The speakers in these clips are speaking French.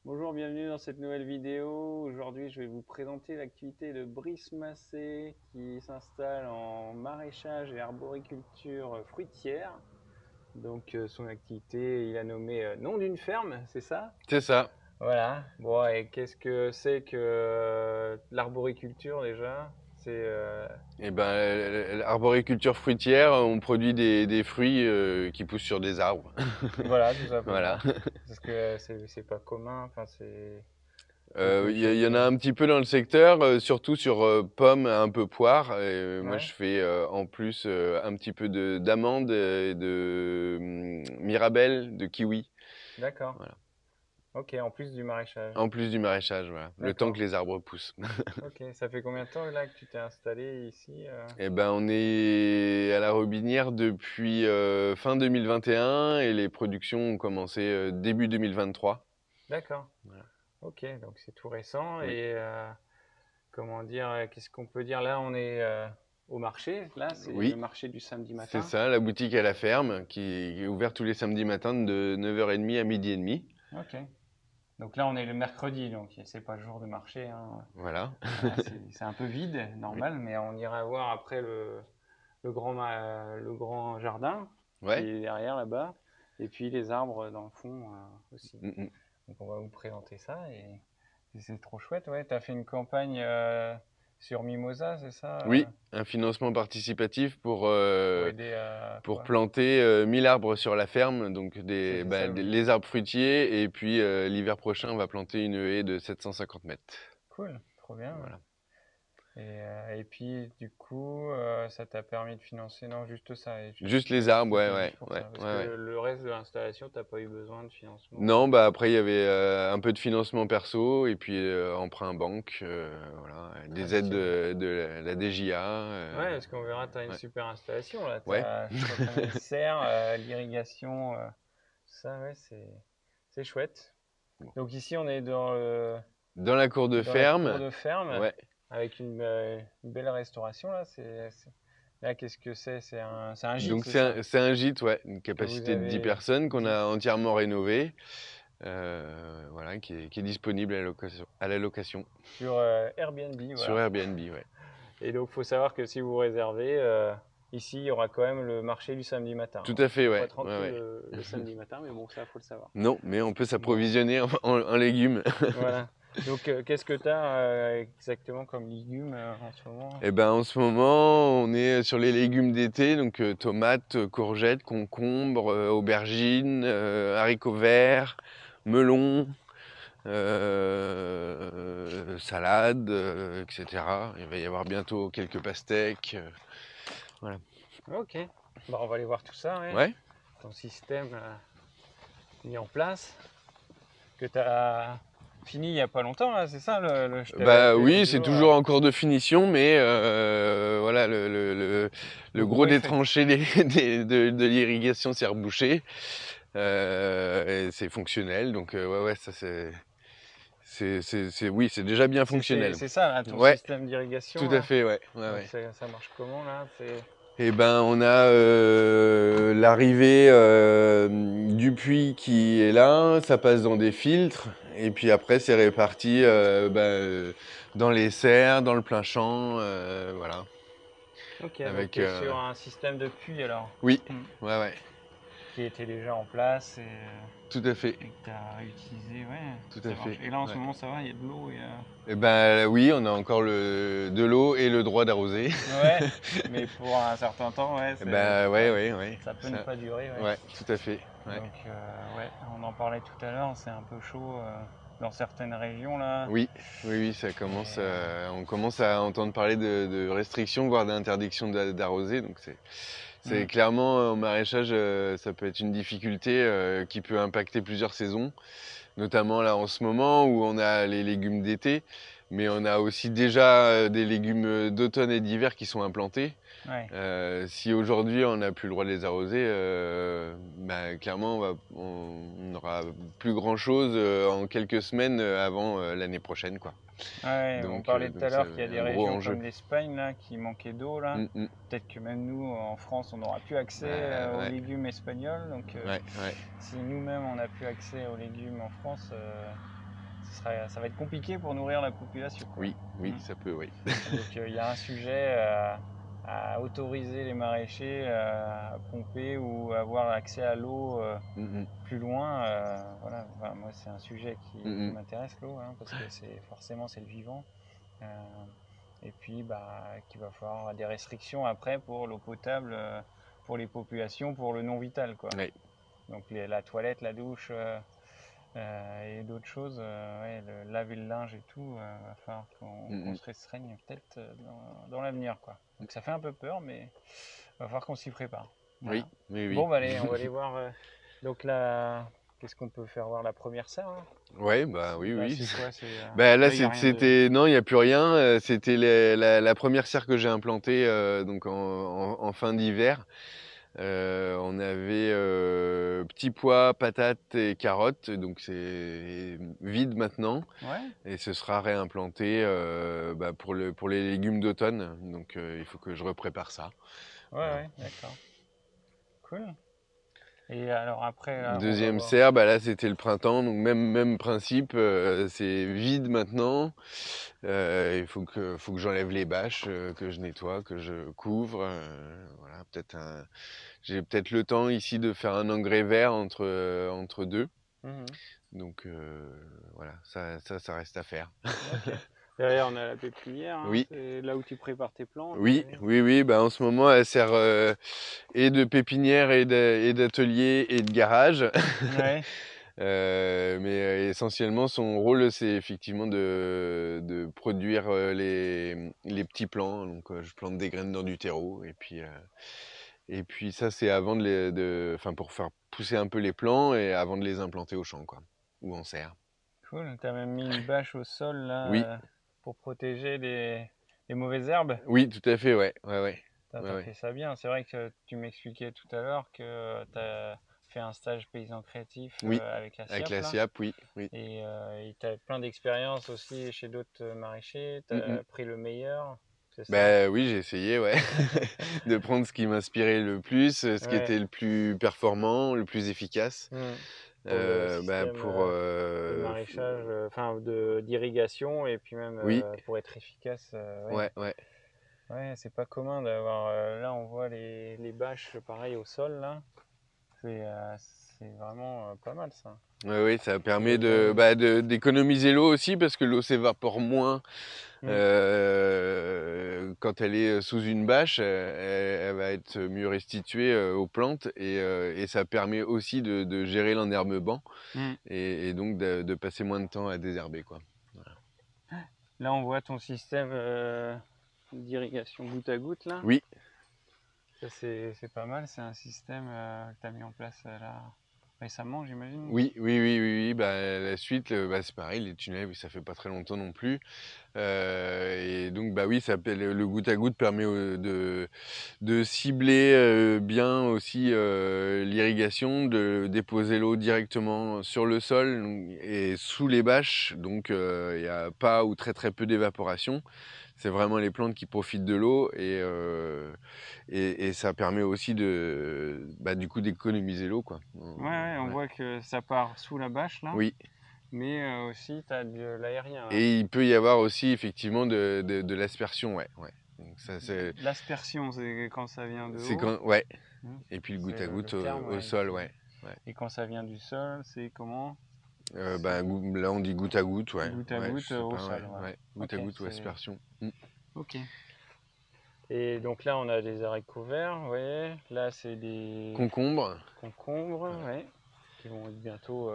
Bonjour, bienvenue dans cette nouvelle vidéo. Aujourd'hui, je vais vous présenter l'activité de Brice Massé qui s'installe en maraîchage et arboriculture fruitière. Donc, son activité, il a nommé nom d'une ferme, c'est ça? C'est ça. Voilà. Bon, et qu'est-ce que c'est que l'arboriculture déjà? C'est Et ben, l'arboriculture fruitière, on produit des fruits qui poussent sur des arbres. voilà, tout Voilà. simplement. Parce que c'est pas commun. Enfin, c'est quelque Il y chose. en a un petit peu dans le secteur, surtout sur pommes, un peu poires. Et moi, Ouais, je fais en plus un petit peu d'amandes, et de mirabelle, de kiwi. d'accord. Voilà. Ok, en plus du maraîchage. En plus du maraîchage, voilà. Le temps D'accord. que les arbres poussent. Ok, ça fait combien de temps là que tu t'es installé ici Et ben, on est à la Robinière depuis fin 2021 et les productions ont commencé début 2023. D'accord. Voilà. Ok, donc c'est tout récent Oui. et comment dire, qu'est-ce qu'on peut dire là? On est au marché, là, c'est le Oui, marché du samedi c'est matin. ça, la boutique à la ferme qui est ouverte tous les samedis matins de 9h30 à 12h30. Ok. Donc là, on est le mercredi, donc c'est pas le jour de marché, hein. Voilà. Voilà, c'est un peu vide, Oui. normal, mais on ira voir après le grand jardin qui Ouais. est derrière là-bas, et puis les arbres dans le fond aussi. Mm, mm. Donc on va vous présenter ça et c'est trop chouette. Ouais, tu as fait une campagne sur Mimosa, c'est ça Oui, un financement participatif pour aider à pour quoi? planter 1000 arbres sur la ferme, donc C'était ça les l'objectif. arbres fruitiers. Et puis l'hiver prochain, on va planter une haie de 750 mètres. Cool, trop bien. Ouais. Voilà. Et puis du coup, ça t'a permis de financer, non, juste ça, et Juste les arbres, ouais, c'était ouais, juste pour ouais, ça. Parce ouais, que ouais. le reste de l'installation, t'as pas eu besoin de financement. Non, bah après il y avait un peu de financement perso et puis emprunt banque, voilà, des aides Traditionnel. de la DJA. Ouais, parce qu'on verra, tu as une Ouais. super installation là. Ouais. Je crois qu'on a les serres, l'irrigation, ça, ouais, c'est chouette. Bon. Donc ici, on est Dans la cour de dans la cour ferme, de ferme ouais. avec une belle restauration là. Là, qu'est-ce que c'est? C'est un gîte, Donc c'est ça? c'est un gîte, ouais, une Que vous capacité de 10 avez personnes qu'on dit. a entièrement rénové, voilà, qui est disponible à la location Sur Airbnb, sur voilà. Airbnb, ouais. Et donc, il faut savoir que si vous réservez, ici, il y aura quand même le marché du samedi matin, Tout hein. à Il fait, faut pas ouais, être ouais, rentré ouais. le samedi matin, mais bon, ça, faut le savoir. Non, mais on peut Bon, s'approvisionner en légumes. voilà. Donc, qu'est-ce que tu as exactement comme légumes en ce moment? Eh ben, en ce moment, on est sur les légumes d'été, donc tomates, courgettes, concombres, aubergines, haricots verts, melons, salades, etc. Il va y avoir bientôt quelques pastèques. Voilà. Ok. Bah, on va aller voir tout ça, ouais. Ouais. Ton système mis en place, que tu as fini il n'y a pas longtemps, là, c'est ça je t'avais Bah appelé l'autre oui, c'est jour. toujours en cours de finition, mais voilà, Le le gros gros est des fait. tranchées de l'irrigation s'est rebouché. Et c'est fonctionnel, donc ouais, ouais, ça oui, c'est déjà bien fonctionnel. C'est ça, là, ton Ouais, système tout d'irrigation, à là. fait, ouais, ouais, Donc, ouais. ça marche comment, là? Et ben, on a l'arrivée du puits qui est là, ça passe dans des filtres, et puis après c'est réparti dans les serres, dans le plein champ, voilà. Ok, donc Avec tu es sur un système de puits, alors. oui, Hmm. ouais, ouais, Qui était déjà en place tout à fait, et que tu as réutilisé, ouais, tout à ça marche. fait, Et là, en ce ouais. moment, ça va, il y a de l'eau et, Et ben oui, on a encore de l'eau et le droit d'arroser. ouais, mais pour un certain temps, ouais, Et ben ouais, ouais, ouais, ça peut ne ça, pas durer, ouais. ouais, tout à fait, ouais. Donc, ouais, on en parlait tout à l'heure, c'est un peu chaud dans certaines régions, là. Oui, oui, oui, Et, on commence à entendre parler de restrictions, voire d'interdiction d'arroser. Donc c'est hmm, clairement au maraîchage, ça peut être une difficulté qui peut impacter plusieurs saisons, notamment là en ce moment où on a les légumes d'été, mais on a aussi déjà des légumes d'automne et d'hiver qui sont implantés. ouais. Si aujourd'hui on n'a plus le droit de les arroser, bah, clairement on n'aura plus grand chose en quelques semaines avant l'année prochaine, quoi. Ouais, on parlait tout Donc à c'est l'heure qu'il y a des un gros régions enjeu. comme l'Espagne là qui manquaient d'eau là. Mm, mm. Peut-être que même nous en France on n'aura plus accès aux Ouais, légumes espagnols. Donc ouais, ouais. si nous-mêmes on n'a plus accès aux légumes en France, ça va être compliqué pour nourrir la population, quoi. Oui, oui, ça peut, oui. Donc il y a un sujet à autoriser les maraîchers à pomper ou avoir accès à l'eau Mm, plus loin. Voilà. Enfin, moi, c'est un sujet qui mm, m'intéresse, l'eau, hein, parce que forcément c'est le vivant. Euh, et puis qu'il va falloir des restrictions après pour l'eau potable pour les populations, pour le non vital, quoi. ouais. Donc la toilette, la douche et d'autres choses, ouais, laver le linge et tout, va falloir qu'on se restreigne peut-être dans l'avenir, quoi. Donc ça fait un peu peur, mais va falloir qu'on s'y prépare. Voilà. Oui, oui, Bon, oui. bah allez, on va aller voir. Donc là, qu'est-ce qu'on peut faire voir la première serre, hein. Ouais, bah oui, Là, oui. c'est quoi? Bah là, Là, il n'y a rien de. c'était... Non, il n'y a plus rien. C'était la première serre que j'ai implantée donc en fin d'hiver. On avait petits pois, patates et carottes, donc c'est vide maintenant. Ouais, Et ce sera réimplanté pour les légumes d'automne. Donc il faut que je reprépare ça. ouais, Voilà. ouais, d'accord. Cool. Et alors après, là, on va Deuxième voir. serre, bah là c'était le printemps, donc même principe, c'est vide maintenant. Il faut que j'enlève les bâches, que je nettoie, que je couvre. Voilà, j'ai peut-être le temps ici de faire un engrais vert entre deux. Mhm. Donc voilà, ça reste à faire. Ok. Derrière, on a la pépinière, hein. Oui, C'est là où tu prépares tes plantes. oui, oui, oui. Bah en ce moment, elle sert et de pépinière et d'atelier et de garage. Ouais. Mais essentiellement, son rôle, c'est effectivement de produire les petits plants. Donc, je plante des graines dans du terreau. Et puis ça, c'est avant enfin, pour faire pousser un peu les plants et avant de les implanter au champ, quoi, ou en serre. Cool. T'as même mis une bâche au sol là Oui, pour protéger les mauvaises herbes. oui, tout à fait, ouais, ouais, ouais, ouais, T'as ouais. fait ça bien. C'est vrai que tu m'expliquais tout à l'heure que t'as fait un stage paysan créatif Oui, avec la avec SIAP la là. SIAP, oui, oui. Et tu as plein d'expériences aussi chez d'autres maraîchers. Tu Mm, mm. as pris le meilleur, c'est ça? Bah oui, j'ai essayé, ouais, de prendre ce qui m'inspirait le plus, ce qui Ouais. était le plus performant, le plus efficace. Hmm. Pour le Bah système pour de maraîchage, enfin d'irrigation, et puis même oui, pour être efficace, ouais. ouais, ouais. Ouais, c'est pas commun d'avoir. Là, on voit les bâches pareil au sol, là. C'est vraiment pas mal ça. Oui, oui, ça Tu l'as permet bien vu. d'économiser l'eau aussi parce que l'eau s'évapore moins Hmm. quand elle est sous une bâche, elle va être mieux restituée aux plantes et ça permet aussi de gérer l'enherbement Hmm. et donc de passer moins de temps à désherber, quoi. Voilà. Là, on voit ton système d'irrigation goutte à goutte, là. Oui, Ça, c'est pas mal. C'est un système que tu as mis en place là récemment, j'imagine. oui, oui, oui, oui, oui. Bah, la suite, bah, c'est pareil, les tunnels, oui, ça fait pas très longtemps non plus. Et donc, bah oui, le goutte à goutte permet de cibler bien aussi l'irrigation, de déposer l'eau directement sur le sol et sous les bâches. Donc, il n'y a pas ou très très peu d'évaporation. C'est vraiment les plantes qui profitent de l'eau et ça permet aussi du coup d'économiser l'eau, quoi. Ouais, on Ouais. voit que ça part sous la bâche là, Oui. mais aussi tu as de l'aérien là. Et il peut y avoir aussi effectivement de l'aspersion, ouais, ouais. Donc ça, L'aspersion, c'est quand ça vient de c'est haut. quand, ouais. Hmm. Et puis le goutte C'est à le goutte terme, au ouais, sol, ouais. Ouais. Et quand ça vient du sol, c'est comment? Là, on dit goutte à goutte, ouais. Goutte à Ouais, je goutte sais au pas, ouais. sol, voilà. Ouais. Goutte à Ok, goutte ou aspersion. ok. Et donc là, on a des haricots verts, ouais. Là, c'est des Concombre. concombres, Ouais. ouais, qui vont être bientôt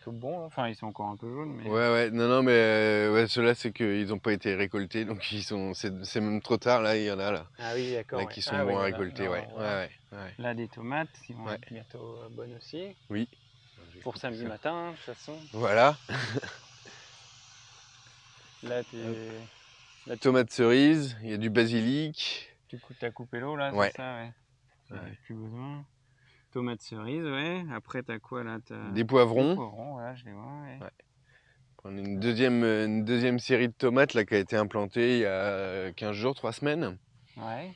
bons, là. Enfin, ils sont encore un peu jaunes, mais. Ouais, ouais, non, non, mais ouais, ceux-là, c'est qu'ils n'ont pas été récoltés, donc c'est même trop tard, là, il y en a, Ah oui, d'accord, là, ouais. qui sont Ah oui, bons à là, récolter, là, ouais, on ouais, voit. ouais, ouais, Là, des tomates qui vont ouais, être bientôt bonnes aussi. oui. Je vais Pour couper samedi ça. matin, de toute façon. Voilà. Là, Hop. là, Tomate cerise, il y a du basilic. t'as coupé l'eau, là, c'est Ouais, ça, ouais. J'avais ouais. plus besoin. Tomates cerises, ouais. Après, t'as quoi, là? Des Des poivrons. poivrons, voilà, je les vois, ouais. Ouais. On a une deuxième série de tomates là, qui a été implantée il y a 15 jours, 3 semaines. Ouais.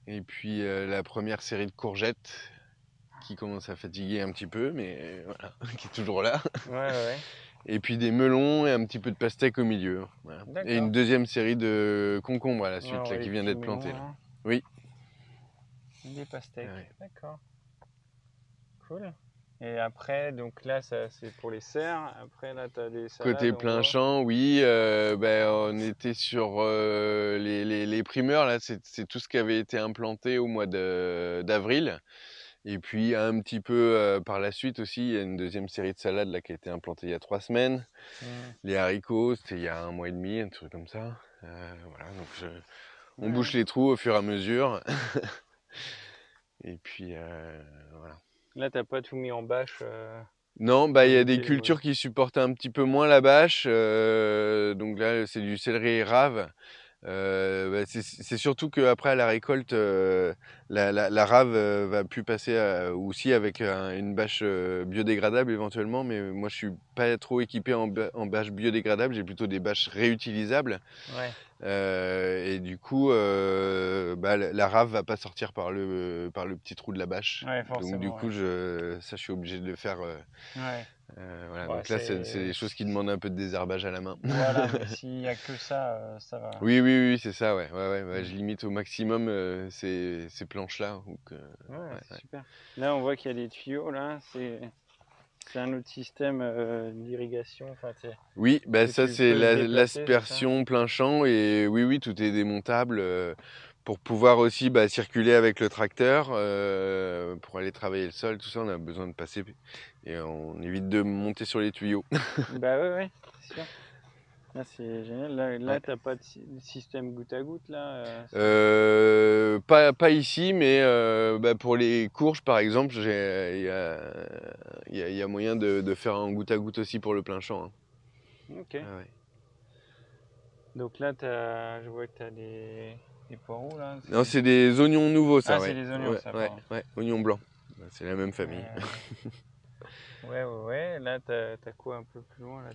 Et puis la première série de courgettes qui commence à fatiguer un petit peu, mais voilà, qui est toujours là. Ouais, ouais, ouais. Et puis des melons et un petit peu de pastèque au milieu. Voilà. Et D'accord. une deuxième série de concombres à la Ouais, suite, on là, voit qui les vient petits d'être plantée. melons, Là. là. Oui. Des pastèques. Ouais. D'accord. Cool. Et après, donc là, ça c'est pour les serres. Après, là, tu as des Côté salades, on plein voit. champ, oui, on était sur les primeurs, là, c'est tout ce qui avait été implanté au mois d'avril. Et puis un petit peu par la suite aussi, il y a une deuxième série de salades là, qui a été implantée il y a 3 semaines. Les haricots, c'était il y a 1 mois et demi, un truc comme ça. Voilà, donc on bouche les trous au fur et à mesure. Et puis voilà. Là, t'as pas tout mis en bâche. Non, bah il y a Comme des cultures qui supportent un petit peu moins la bâche. Donc là, c'est du céleri rave. C'est surtout qu'après à la récolte, la rave va plus passer aussi avec une bâche biodégradable éventuellement, mais moi je suis pas trop équipé en bâche biodégradable, j'ai plutôt des bâches réutilisables. Ouais. Et du coup, la rave va pas sortir par le petit trou de la bâche. Ouais, Donc du forcément. coup, je suis obligé de le faire. Ouais. Voilà. Ouais, Donc là, c'est des choses qui demandent un peu de désherbage à la main. Voilà, mais s'il y a que ça va. Oui, oui, oui, c'est ça, ouais. Mm. Je limite au maximum ces planches-là. Ouais, Ouais, c'est ouais. super. Là, on voit qu'il y a des tuyaux, là. C'est un autre système d'irrigation. Enfin, Oui, bah que ça tu c'est peux déplacer, c'est ça? l'aspersion plein champ et oui, oui, tout est démontable pour pouvoir aussi circuler avec le tracteur, pour aller travailler le sol, tout ça, on a besoin de passer et on évite de monter sur les tuyaux. Bah ouais, c'est sûr. Là, c'est génial. Là, Ouais. t'as pas de système goutte à goutte, là. Pas ici, mais pour les courges par exemple, il y a moyen de faire un goutte à goutte aussi pour le plein champ. Ok. Ah ouais. Donc là, je vois que t'as des poireaux, là. Non, c'est des oignons nouveaux, ça, Ah, c'est ouais. des oignons, ça, pardon. Ouais, oignons blancs. C'est la même famille. Ouais. Là, t'as quoi un peu plus loin, là?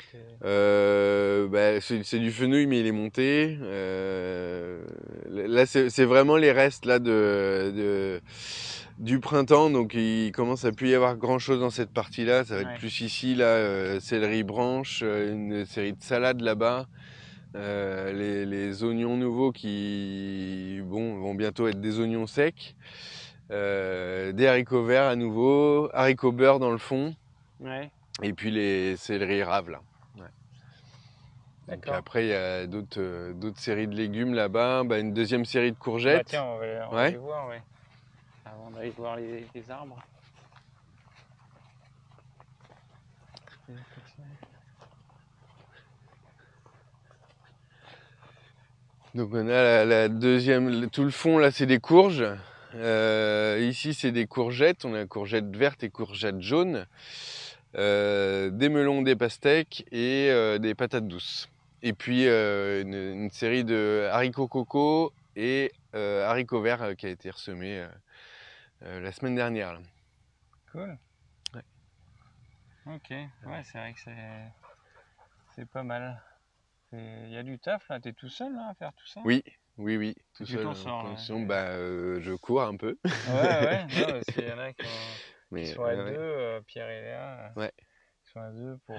C'est du fenouil, mais il est monté. Là, c'est vraiment les restes là du printemps, donc il commence à plus y avoir grand chose dans cette partie-là. Ça va être Ouais. plus ici, là, céleri branche, une série de salades là-bas. Les oignons nouveaux qui vont bientôt être des oignons secs. Des haricots verts à nouveau, haricots beurre dans le fond, Ouais. et puis les céleri raves là. Ouais. Donc D'accord. après il y a d'autres séries de légumes là-bas, une deuxième série de Bah courgettes. tiens, on va Ouais. les voir, ouais. Avant d'aller voir les arbres. Donc on a la deuxième, tout le fond là c'est des courges. Ici c'est des courgettes, on a courgettes vertes et courgettes jaunes, des melons, des pastèques et des patates douces. Et puis une série de haricots coco et haricots verts qui a été ressemé la semaine dernière. Là. Cool. Ouais. Ok. Ouais, c'est vrai que c'est pas mal. Il y a du taf là. T'es tout seul là à faire tout ça? Oui, tout Tu seul. t'en sors là. Je cours un peu. Ouais. Non, parce qu'il y en a qui Mais sont à deux, Pierre et Léa. ouais. Ils sont à deux pour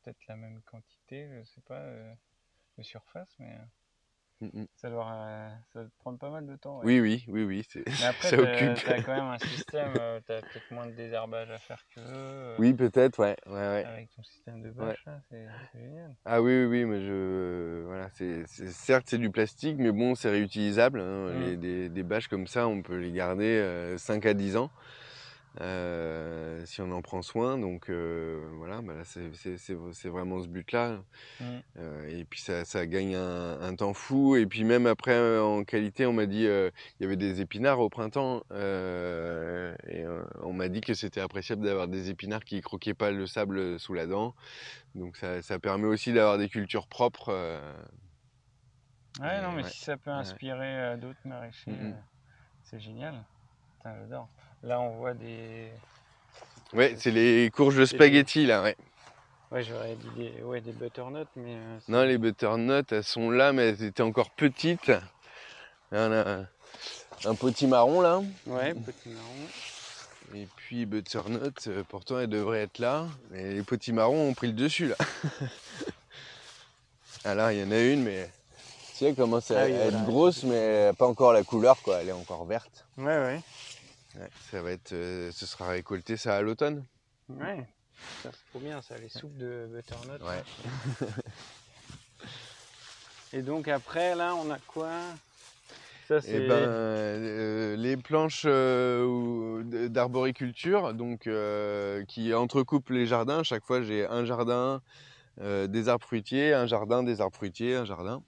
peut-être la même quantité, je sais pas, de surface, mais ça doit te prendre pas mal de temps. Ouais. Oui, Mais après, ça occupe. t'as quand même un système, t'as peut-être moins de désherbage à faire qu'eux, Oui, peut-être, ouais. avec ton système de Ouais. bâche, là, c'est génial. Ah oui, mais voilà, certes c'est du plastique, mais bon, c'est réutilisable. Hein. Des bâches comme ça, on peut les garder 5 à 10 ans si on en prend soin. Donc voilà, là, c'est vraiment ce but-là. Et puis ça gagne un temps fou. Et puis même après, en qualité, on m'a dit, il y avait des épinards au printemps. On m'a dit que c'était appréciable d'avoir des épinards qui croquaient pas le sable sous la dent. Donc ça permet aussi d'avoir des cultures propres. Ouais, non, mais Ouais. si ça peut inspirer d'autres maraîchers, c'est génial. Putain, j'adore. Là, on voit des... Ouais, c'est les courges de spaghetti, là, ouais. Ouais, j'aurais dit des butternuts, mais... Non, les butternuts, elles sont là, mais elles étaient encore petites. Là, on a un potimarron, là. Ouais, petit marron. Et puis butternut, pourtant elle devrait être là. Mais les potimarrons ont pris le dessus là. Ah là, il y en a une, mais tu sais, elle commence à être voilà, grosse, mais elle n'a pas encore la couleur, quoi. Elle est encore verte. Ouais. Ouais, ça va être, ce sera récolté ça à l'automne. Ouais. Ça, c'est trop bien, ça, les soupes de butternut. Ouais. Et donc après, là, on a quoi? Ça, Et c'est... les planches d'arboriculture, donc qui entrecoupent les jardins. Chaque fois, j'ai un jardin, des arbres fruitiers, un jardin, des arbres fruitiers, un jardin.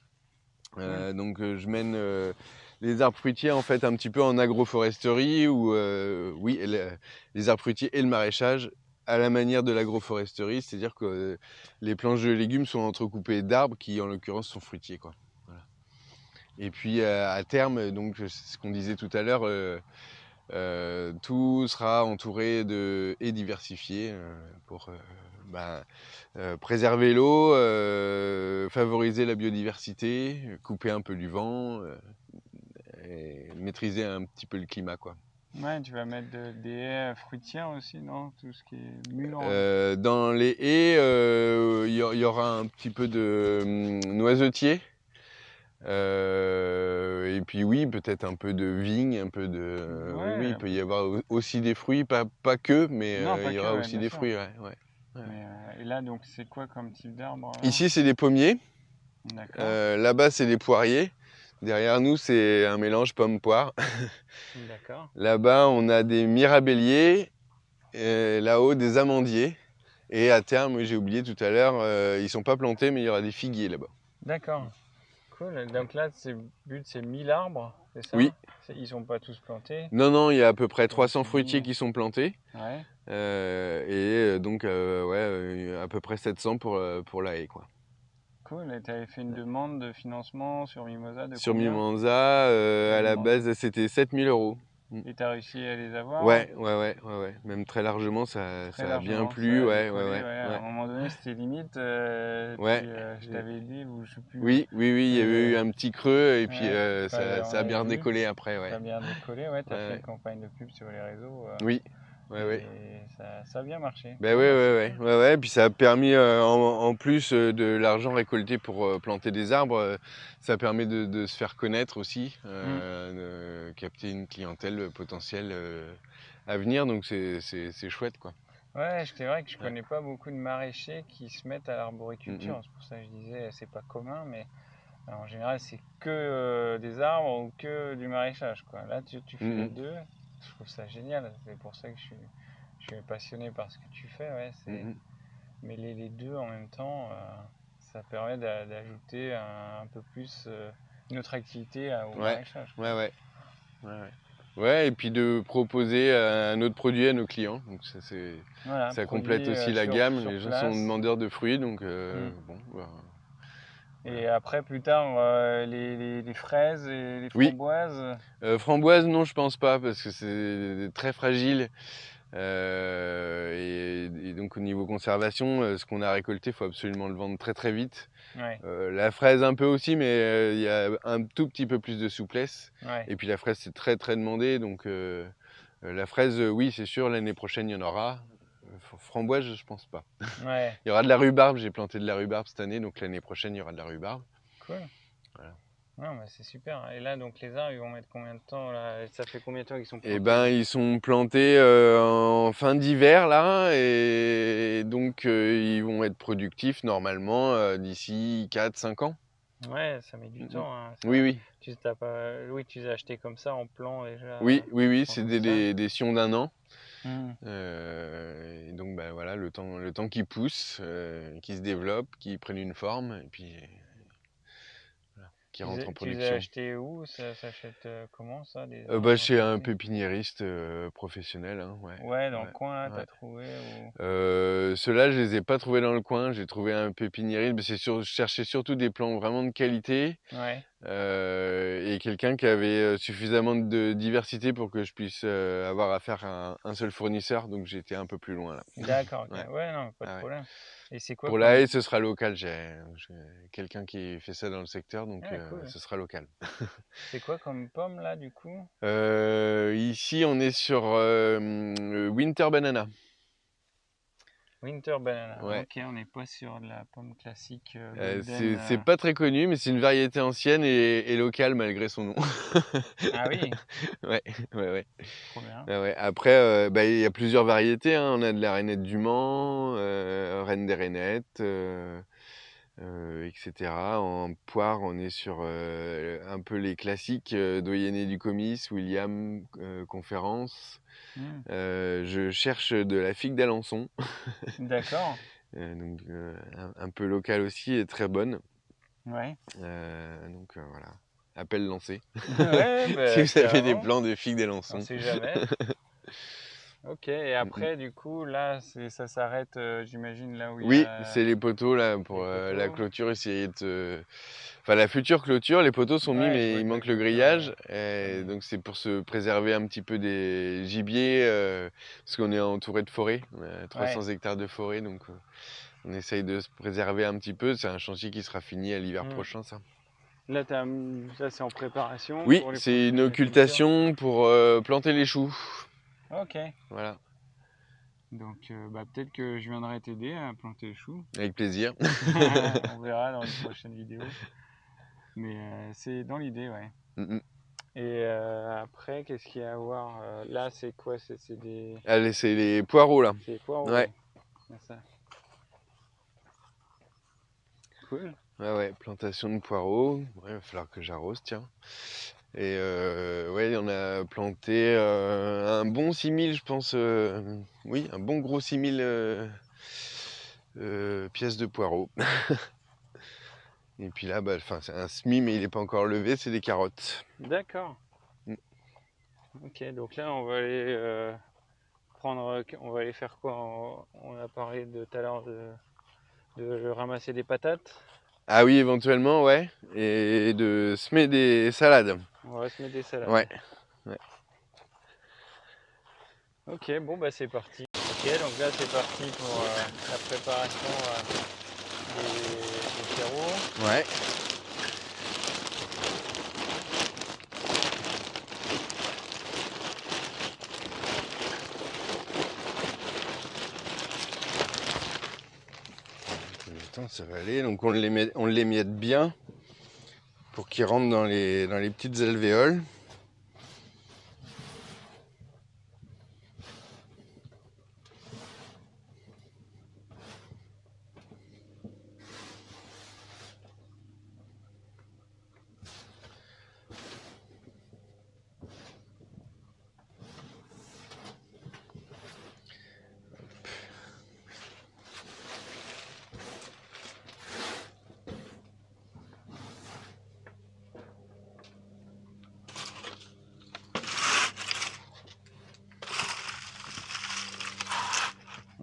Donc je mène les arbres fruitiers en fait un petit peu en agroforesterie ou oui, les arbres fruitiers et le maraîchage à la manière de l'agroforesterie, c'est-à-dire que les planches de légumes sont entrecoupées d'arbres qui en l'occurrence sont fruitiers, quoi. Voilà. Et puis à terme, donc c'est ce qu'on disait tout à l'heure, tout sera entouré et diversifié pour préserver l'eau, favoriser la biodiversité, couper un peu du vent et maîtriser un petit peu le climat, quoi. Ouais, tu vas mettre des haies fruitières aussi, non? Tout ce qui est mûr. Dans les haies, il y aura un petit peu de noisetier. Et puis oui, peut-être un peu de vigne, un peu de... oui, il Ouais. peut y avoir aussi des fruits, pas que, mais Non, pas il y que, aura ouais, aussi bien des sûr. fruits, ouais. Mais, et là, donc, c'est quoi comme type d'arbre, là? Ici, c'est des pommiers. D'accord. Là-bas, c'est des poiriers. Derrière nous, c'est un mélange pomme-poire. D'accord. Là-bas, on a des mirabelliers. Et là-haut, des amandiers. Et à terme, j'ai oublié tout à l'heure, ils sont pas plantés, mais il y aura des figuiers là-bas. D'accord. Cool. Donc là, le but, c'est 1000 arbres, c'est ça? Oui. Ils sont pas tous plantés. Non, il y a à peu près Comme 300 tu fruitiers dis. qui sont plantés. Ouais. Donc, à peu près 700 pour la haie, quoi. Cool. Et tu avais fait une demande de financement sur Mimosa de Sur combien? Mimosa, à la demandé. base, c'était 7000 euros. Et tu as réussi à les avoir? Ouais. Même très largement, Très ça a bien largement, plu. ça a Ouais. décollé. Ouais. À un moment donné, c'était limite. Ouais. Puis je t'avais dit, ou je sais plus. Oui, il y avait eu un petit creux et puis Ouais, on ça a avait bien vu. décollé après, Ça ouais. a bien décollé, ouais. Tu as fait Ouais. une campagne de pub sur les réseaux. Oui, ouais. Et ça a bien marché. Ben Non, bah, c'est ouais. Puis ça a permis, en plus de l'argent récolté pour planter des arbres, ça permet de se faire connaître aussi, de capter une clientèle potentielle à venir. Donc c'est chouette, quoi. Ouais, c'est vrai que je Ouais. connais pas beaucoup de maraîchers qui se mettent à l'arboriculture. Mhm. C'est pour ça que je disais, c'est pas commun, mais en général, c'est que des arbres ou que du maraîchage, quoi. Là, tu fais les Mhm. deux. Je trouve ça génial. C'est pour ça que je suis passionné par ce que tu fais. Ouais, c'est Mhm. mêler les deux en même temps, ça permet d'ajouter un peu plus une autre activité au Ouais, maraîchage. ouais. Ouais, et puis de proposer un autre produit à nos clients. Donc Voilà, ça complète produit aussi la gamme. sur Les gens sont place. demandeurs de fruits, donc bon. Et après, plus tard, les fraises et les Oui, framboises. framboise, non, je pense pas, parce que c'est très fragile. Et donc au niveau conservation, ce qu'on a récolté, il faut absolument le vendre très très vite. Ouais, La fraise un peu aussi, mais il y a un tout petit peu plus de souplesse. ouais. Et puis la fraise, c'est très très demandé. Donc la fraise, oui, c'est sûr, l'année prochaine, il y en aura. Framboise, je pense pas. Ouais, Il y aura de la rhubarbe, j'ai planté de la rhubarbe cette année, donc l'année prochaine, il y aura de la rhubarbe. cool. Voilà. Non, bah, c'est super. Et là, donc les arbres, ils vont mettre combien de temps là? Ça fait combien de temps qu'ils sont Eh plantés? ben, ils sont plantés en fin d'hiver là, et donc ils vont être productifs normalement d'ici 4-5 ans. Ouais, ça met du Mhm. temps, hein. Oui. Oui, tu les as achetés comme ça en plan déjà. Oui, En c'est tout ça. des sions d'un an. Hmm. Et donc ben, voilà, le temps qu'ils poussent, qu'ils se développent, qu'ils prennent une forme, et puis voilà, qu'ils rentrent en Tu les as production. achetés où? Ça s'achète comment ça, des arbres Chez un plantés? pépiniériste professionnel, hein, ouais. Ouais, dans le coin, là, Ouais. t'as trouvé ou... Ceux-là, je les ai pas trouvés dans le coin. J'ai trouvé un pépiniériste, mais je cherchais surtout des plants vraiment de qualité Ouais, et quelqu'un qui avait suffisamment de diversité pour que je puisse avoir affaire à un seul fournisseur. Donc j'étais un peu plus loin là. d'accord, ok. Ouais. Ouais, non, pas de Ah ouais. problème. Et c'est quoi Pour la comme... haie, ce sera local. J'ai quelqu'un qui fait ça dans le secteur, donc Ah, cool. ce sera local. C'est quoi comme pomme là du coup? Ici, on est sur Winter Banana. Winter banana. Ouais. Ok, on n'est pas sur de la pomme classique golden. C'est pas très connu, mais c'est une variété ancienne et locale malgré son nom. Ah oui, Ouais, ouais, ouais. trop bien. Ouais, ouais. Après, bah, il y a plusieurs variétés, hein. On a de la rainette du Mans, reine des rainettes, etc. En poire, on est sur un peu les classiques, Doyenné du Comice, William, Conférence. Hmm. Je cherche de la figue d'Alençon, D'accord. donc un peu locale aussi et très bonne. Ouais. Donc voilà, appel lancé. Ouais, Si bah, vous avez des carrément. plans de figues On d'Alençon. sait jamais. Ok, et Mm, mm. après, du coup, là, ça s'arrête, j'imagine, là où il y Oui, a c'est les poteaux là pour les la poteaux. clôture, essayer de. Enfin, la future clôture, les poteaux sont mis, Ouais, je mais vois il de la manque le clôture, grillage. ouais. Et donc, c'est pour se préserver un petit peu des gibiers, parce qu'on est entouré de forêt. On a Ouais. 300 hectares de forêt, donc on essaye de se préserver un petit peu. C'est un chantier qui sera fini à l'hiver Hmm. prochain, ça. Là, ça c'est en préparation Oui, pour les c'est une prochaines cultures. occultation pour planter les choux. Ok. Voilà, Donc, bah, peut-être que je viendrai t'aider à planter le chou. avec plaisir. On verra dans une prochaine vidéo. Mais c'est dans l'idée, ouais. Mm, mm. Et après, qu'est-ce qu'il y a à voir? Là, c'est quoi? C'est des... Allez, c'est les poireaux là. C'est des poireaux, Ouais, ouais. C'est ça. Cool. ouais, ouais, plantation de poireaux. Ouais, il va falloir que j'arrose, tiens. Et ouais, on a planté un bon 6000, je pense. Oui, un bon gros 6000 pièces de poireaux. Et puis là, bah, enfin, c'est un semis, mais il n'est pas encore levé, c'est des carottes. D'accord. Mm. Ok, donc là, on va aller on va aller faire quoi? On a parlé de tout à l'heure de ramasser des patates. Ah oui, éventuellement, ouais. Et de semer des salades. On va se mettre des salades. Ouais, ouais. Ok, bon bah c'est parti. Ok, donc là c'est parti pour la préparation des terreaux. Ouais. Attends, ça va aller. Donc on les miette bien pour qu'ils rentrent dans les petites alvéoles.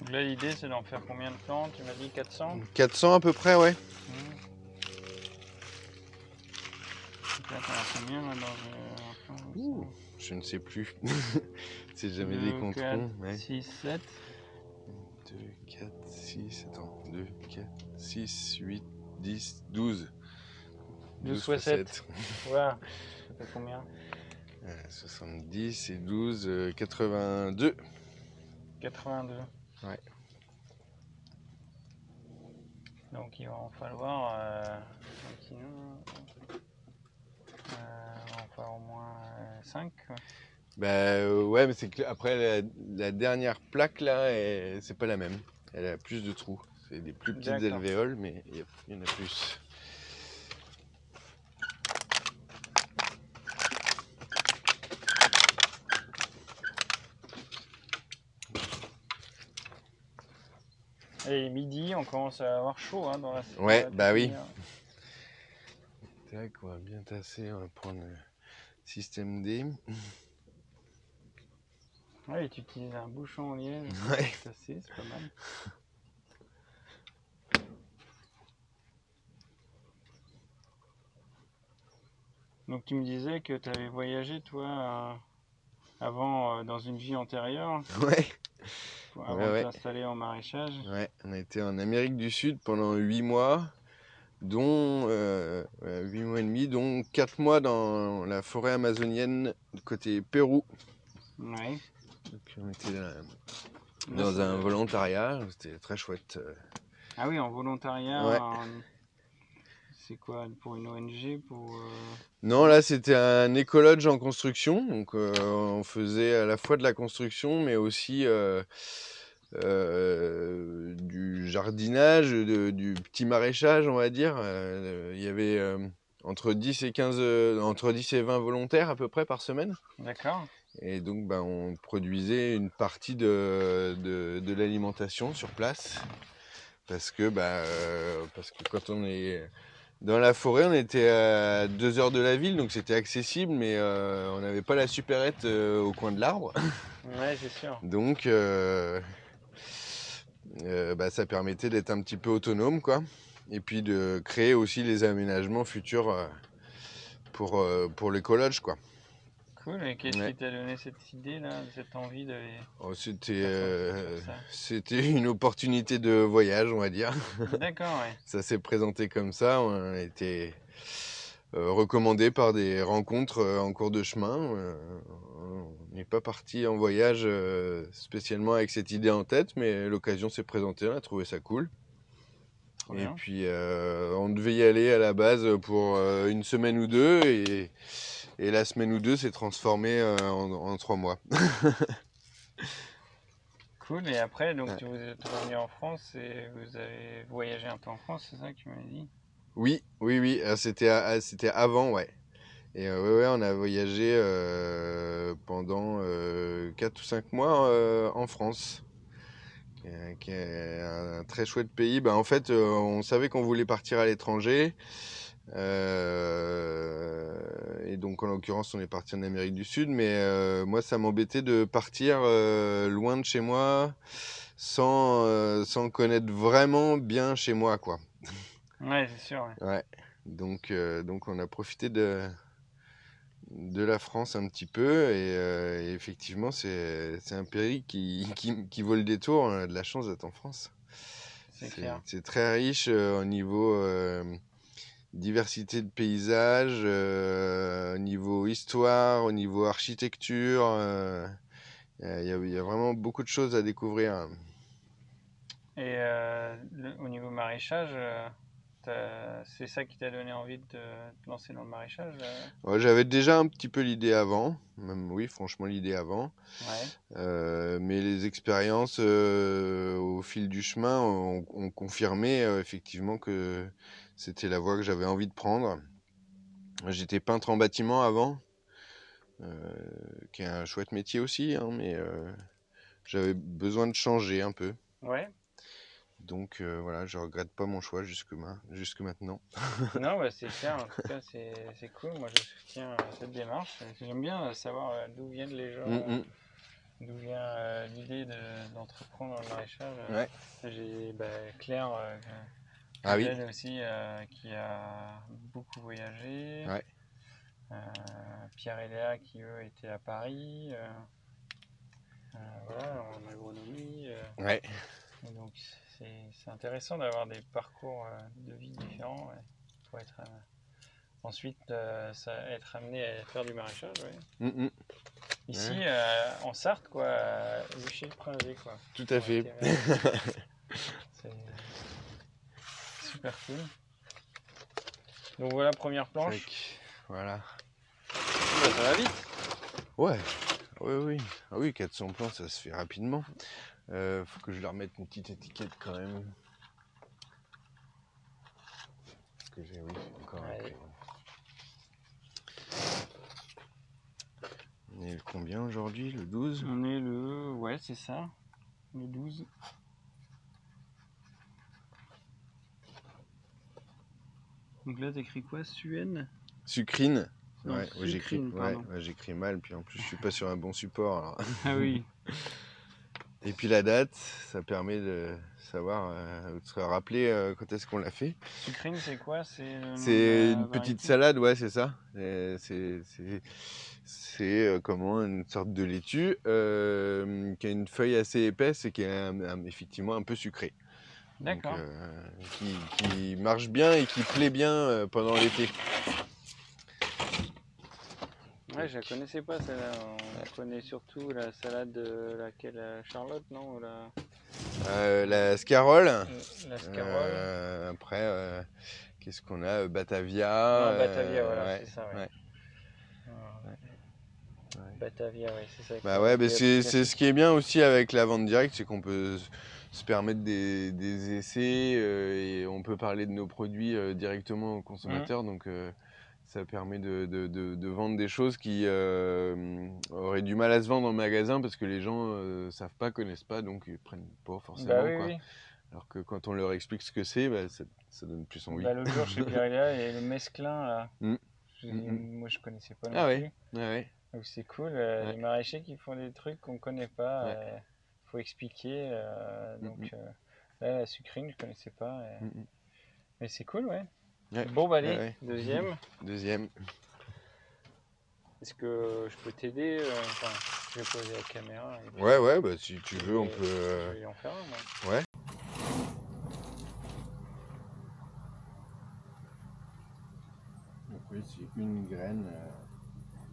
Donc là l'idée c'est d'en faire combien de plants? Tu m'as dit 400? 400 à peu près, ouais. Donc là t'en as combien là dans un plan comme Ouh, ça? je ne sais plus. C'est jamais des 2, comptes 4, ronds. Ouais. 6, 7. 2, 4, 6, attends. 2, 4, 6, 8, 10, 12. 12 12 fois fois 7. 7. Voilà. Ça fait combien? 70 et 12, 82. 82. Ouais. Donc il va en falloir il va en falloir au moins 5. Bah ouais, mais c'est que après la dernière plaque là, c'est pas la même. Elle a plus de trous. C'est des plus petites D'accord. alvéoles, mais il y en a plus. Et midi, on commence à avoir chaud dans Ouais, la bah oui. pépinière. Tac, on va bien tasser, on va prendre le système D. Ouais, tu utilises un bouchon en liège Ouais. pour tasser, c'est pas mal. Donc tu me disais que tu avais voyagé toi avant dans une vie antérieure. Ouais. avant de t'installer en maraîchage. Ouais, on a été en Amérique du Sud pendant 8 mois, dont 8 mois et demi, dont 4 mois dans la forêt amazonienne côté Pérou. Ouais. Donc on était dans un volontariat, c'était très chouette. Ah oui, en volontariat, Ouais. c'est quoi, pour une ONG Non, là c'était un écologe en construction, donc on faisait à la fois de la construction, mais aussi du jardinage, du petit maraîchage, on va dire. Il y avait entre 10 et 20 volontaires à peu près par semaine. D'accord. Et donc on produisait une partie de l'alimentation sur place. Parce que quand on est dans la forêt, on était à 2 heures de la ville, donc c'était accessible, mais on n'avait pas la supérette au coin de l'arbre. Ouais, c'est sûr. Donc ça permettait d'être un petit peu autonome, quoi. Et puis de créer aussi les aménagements futurs pour l'écologe, quoi. Cool, et qu'est-ce qui t'a donné cette idée-là, cette envie de C'était une opportunité de voyage, on va dire. D'accord, ouais. Ça s'est présenté comme ça, on a été recommandé par des rencontres en cours de chemin. On n'est pas parti en voyage spécialement avec cette idée en tête, mais l'occasion s'est présentée, on a trouvé ça cool. Et puis on devait y aller à la base pour une semaine ou deux, et la semaine ou deux s'est transformée en 3 mois. Cool, et après, donc vous êtes revenu en France et vous avez voyagé un peu en France, c'est ça que tu m'as dit? Oui, c'était avant, ouais. Et on a voyagé pendant 4 ou 5 mois en France, qui est un très chouette pays. En fait, on savait qu'on voulait partir à l'étranger. Et donc, en l'occurrence, on est parti en Amérique du Sud. Mais moi, ça m'embêtait de partir loin de chez moi sans connaître vraiment bien chez moi, quoi. Ouais, c'est sûr. Ouais. Donc, on a profité de la France un petit peu, et effectivement c'est un pays qui vaut le détour. On a de la chance d'être en France. C'est clair. C'est très riche au niveau diversité de paysages, au niveau histoire, au niveau architecture. Il y a vraiment beaucoup de choses à découvrir. Et au niveau maraîchage, c'est ça qui t'a donné envie de te lancer dans le maraîchage? Ouais, j'avais déjà un petit peu l'idée avant, même oui, franchement l'idée avant. Ouais. Mais les expériences au fil du chemin ont confirmé effectivement que c'était la voie que j'avais envie de prendre. J'étais peintre en bâtiment avant, qui est un chouette métier aussi, hein, mais j'avais besoin de changer un peu. Ouais. Donc voilà, je regrette pas mon choix jusque maintenant. Non, bah, c'est clair, en tout cas, c'est cool. Moi, je soutiens cette démarche. J'aime bien savoir d'où viennent les gens, d'où vient l'idée d'entreprendre dans le maraîchage. Ouais. J'ai Claire, Ah oui. aussi, qui a beaucoup voyagé. Ouais. Pierre et Léa, qui eux étaient à Paris, voilà, en agronomie. Ouais. Et donc, c'est intéressant d'avoir des parcours de vie différents pour être ensuite être amené à faire du maraîchage. Ouais. Ici, en Sarthe, quoi, à Vichy-le-Pringet, quoi. Tout à fait. C'est super cool. Donc voilà, première planche. Voilà. Ça va vite. Ouais. Oui. Ah oui, 400 plants, ça se fait rapidement. Faut que je leur mette une petite étiquette quand même. Parce que j'ai encore un crayon. On est le combien aujourd'hui? Le 12? On est le... Ouais, c'est ça. Le 12. Donc là, t'écris quoi? Suenne? Sucrine. Non, Ouais, sucrine, pardon. j'écris mal, puis en plus je suis pas sur un bon support. Alors. Ah oui. Et puis la date, ça permet de savoir, de se rappeler quand est-ce qu'on l'a fait. Sucrine, c'est quoi? C'est le nom de C'est la une petite variété? salade, ouais, c'est ça. C'est comment une sorte de laitue qui a une feuille assez épaisse et qui est effectivement un peu sucrée. Donc, D'accord. qui marche bien et qui plaît bien pendant l'été. Ouais, je la connaissais pas celle-là. On connaît surtout la salade de laquelle Charlotte, non? Ou La scarole. la scarole. Après, qu'est-ce qu'on a? Batavia. Non, Batavia, voilà, Ouais, c'est ça, ouais. ouais, Ah, ouais. Batavia, ouais, c'est ça. Bah ouais, Qui est c'est plus ce qui classique. est bien aussi avec la vente directe, c'est qu'on peut se permettre des essais et on peut parler de nos produits directement aux Hum. consommateurs. Donc ça permet de vendre des choses qui auraient du mal à se vendre en magasin parce que les gens savent pas, connaissent pas, donc ils prennent pas Bah forcément oui, quoi. oui. Alors que quand on leur explique ce que c'est, bah, ça donne plus envie. Bah, l'autre jour chez Pierrelia, il y a le mesclin là. Mm, mm, mm. Moi, je connaissais pas non Ah ouais, plus. ouais, Donc c'est cool, ouais, les maraîchers qui font des trucs qu'on connaît pas, ouais. faut expliquer. Mm, mm, Là, la sucrine, je connaissais pas. mm, mm. Mais c'est cool, ouais. Ouais, Bon, bah ouais, allez, ouais. deuxième. Deuxième. Est-ce que je peux t'aider? Enfin, je vais poser la caméra et puis Ouais, ouais, bah si tu je veux, on vais, peut. je vais y en faire un, moi. Ouais. Après, c'est une graine,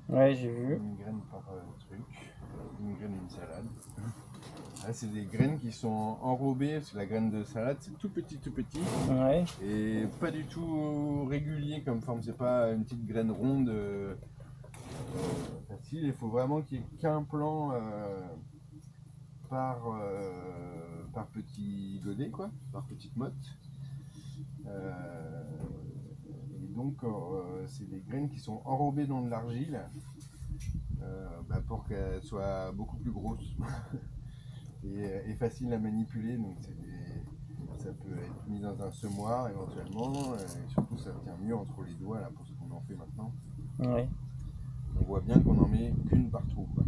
Ouais, j'ai vu. une graine par truc, une graine et une salade. Là, c'est des graines qui sont enrobées, parce que la graine de salade, c'est tout petit, Ouais, et pas du tout régulier comme forme. C'est pas une petite graine ronde facile. Il faut vraiment qu'il n'y ait qu'un plant par petit godet, quoi, par petite motte. Et donc, c'est des graines qui sont enrobées dans de l'argile pour qu'elles soient beaucoup plus grosses et faciles à manipuler. Donc, ça peut être mis dans un semoir éventuellement. Et surtout, ça tient mieux entre les doigts là, pour ce qu'on en fait maintenant. ouais. On voit bien qu'on en met qu'une par trou, quoi.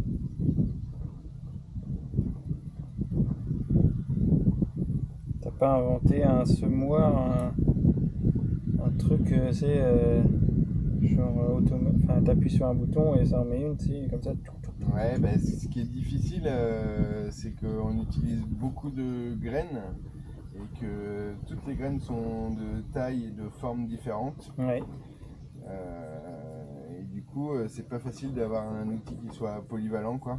T'as pas inventé un semoir, un truc, c'est genre enfin, t'appuies sur un bouton et ça en met une, tu sais, comme ça. Ouais, bah, ce qui est difficile, c'est qu'on utilise beaucoup de graines et que toutes les graines sont de taille et de forme différentes. Ouais, Et du coup, c'est pas facile d'avoir un outil qui soit polyvalent, quoi.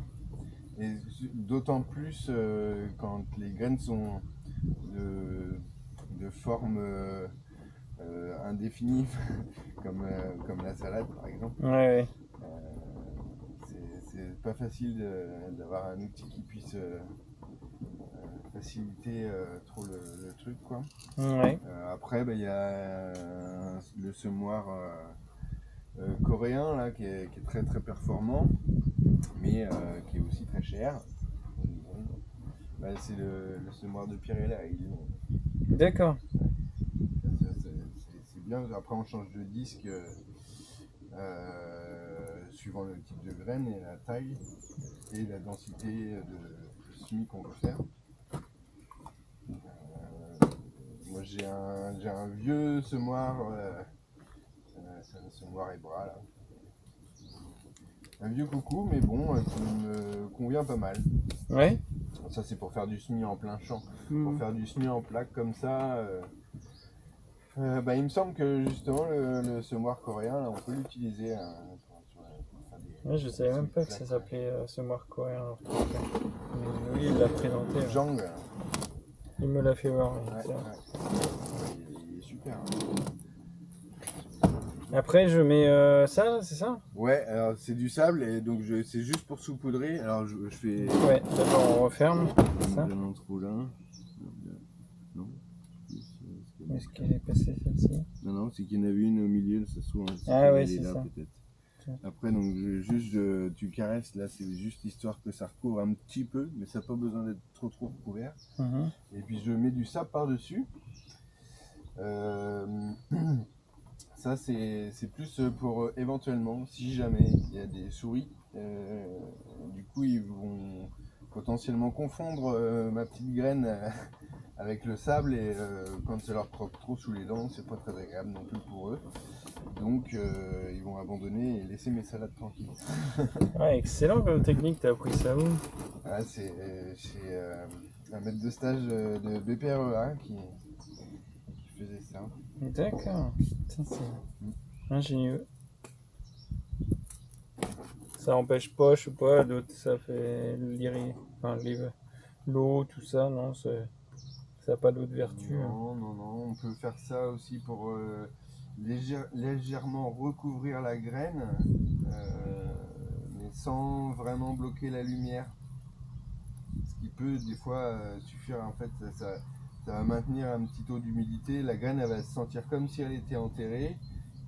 Et d'autant plus quand les graines sont de forme indéfinie, comme la salade par exemple. ouais, ouais. C'est pas facile d'avoir un outil qui puisse faciliter trop le truc, quoi. Ouais. Après, il y a le semoir coréen là, qui est très très performant, mais qui est aussi très cher. C'est le semoir de Pirella. D'accord. C'est bien. Après, on change de disque suivant le type de graine et la taille et la densité de semis qu'on veut faire. Moi, j'ai un vieux semoir, c'est un semoir Ebra là. Un vieux coucou, mais bon, qui me convient pas mal. Ouais. Ça, c'est pour faire du semis en plein champ. Pour Mhm. faire du semis en plaque comme ça, il me semble que justement le semoir coréen, là, on peut l'utiliser pour faire Ouais, je savais même semis pas de que ça plaques, s'appelait semoir coréen. Alors, mais lui, il l'a présenté. Ouais. Jang, Il me l'a fait voir. Ouais, ouais, c'est vrai. il est super. Après, je mets ça, là, c'est ça? Ouais, alors c'est du sable et donc c'est juste pour saupoudrer. Alors je fais. Ouais, d'abord on referme. Ça. Un trou là. Non. Où est-ce qu'elle est passée celle-ci? Non, c'est qu'il y en avait une au milieu, ça se trouve. Ah ouais, Elle est c'est là ça. peut-être. Après, donc tu caresses là, c'est juste histoire que ça recouvre un petit peu, mais ça n'a pas besoin d'être trop recouvert. Mhm. Et puis je mets du sable par-dessus. Euh, Ça, c'est plus pour éventuellement, si jamais il y a des souris, du coup, ils vont potentiellement confondre ma petite graine avec le sable et quand ça leur croque trop sous les dents, c'est pas très agréable non plus pour eux. Donc ils vont abandonner et laisser mes salades tranquilles. Ouais, excellent comme technique, t'as appris ça où? Ah, c'est chez un maître de stage de BPREA qui faisait ça. D'accord, putain, c'est ingénieux. Ça empêche pas, je sais pas, d'autres, ça fait l'eau, tout ça, non, ça n'a pas d'autres vertus. Non, on peut faire ça aussi pour légèrement recouvrir la graine, mais sans vraiment bloquer la lumière. Ce qui peut des fois suffire, en fait, ça va maintenir un petit taux d'humidité. La graine, elle va se sentir comme si elle était enterrée,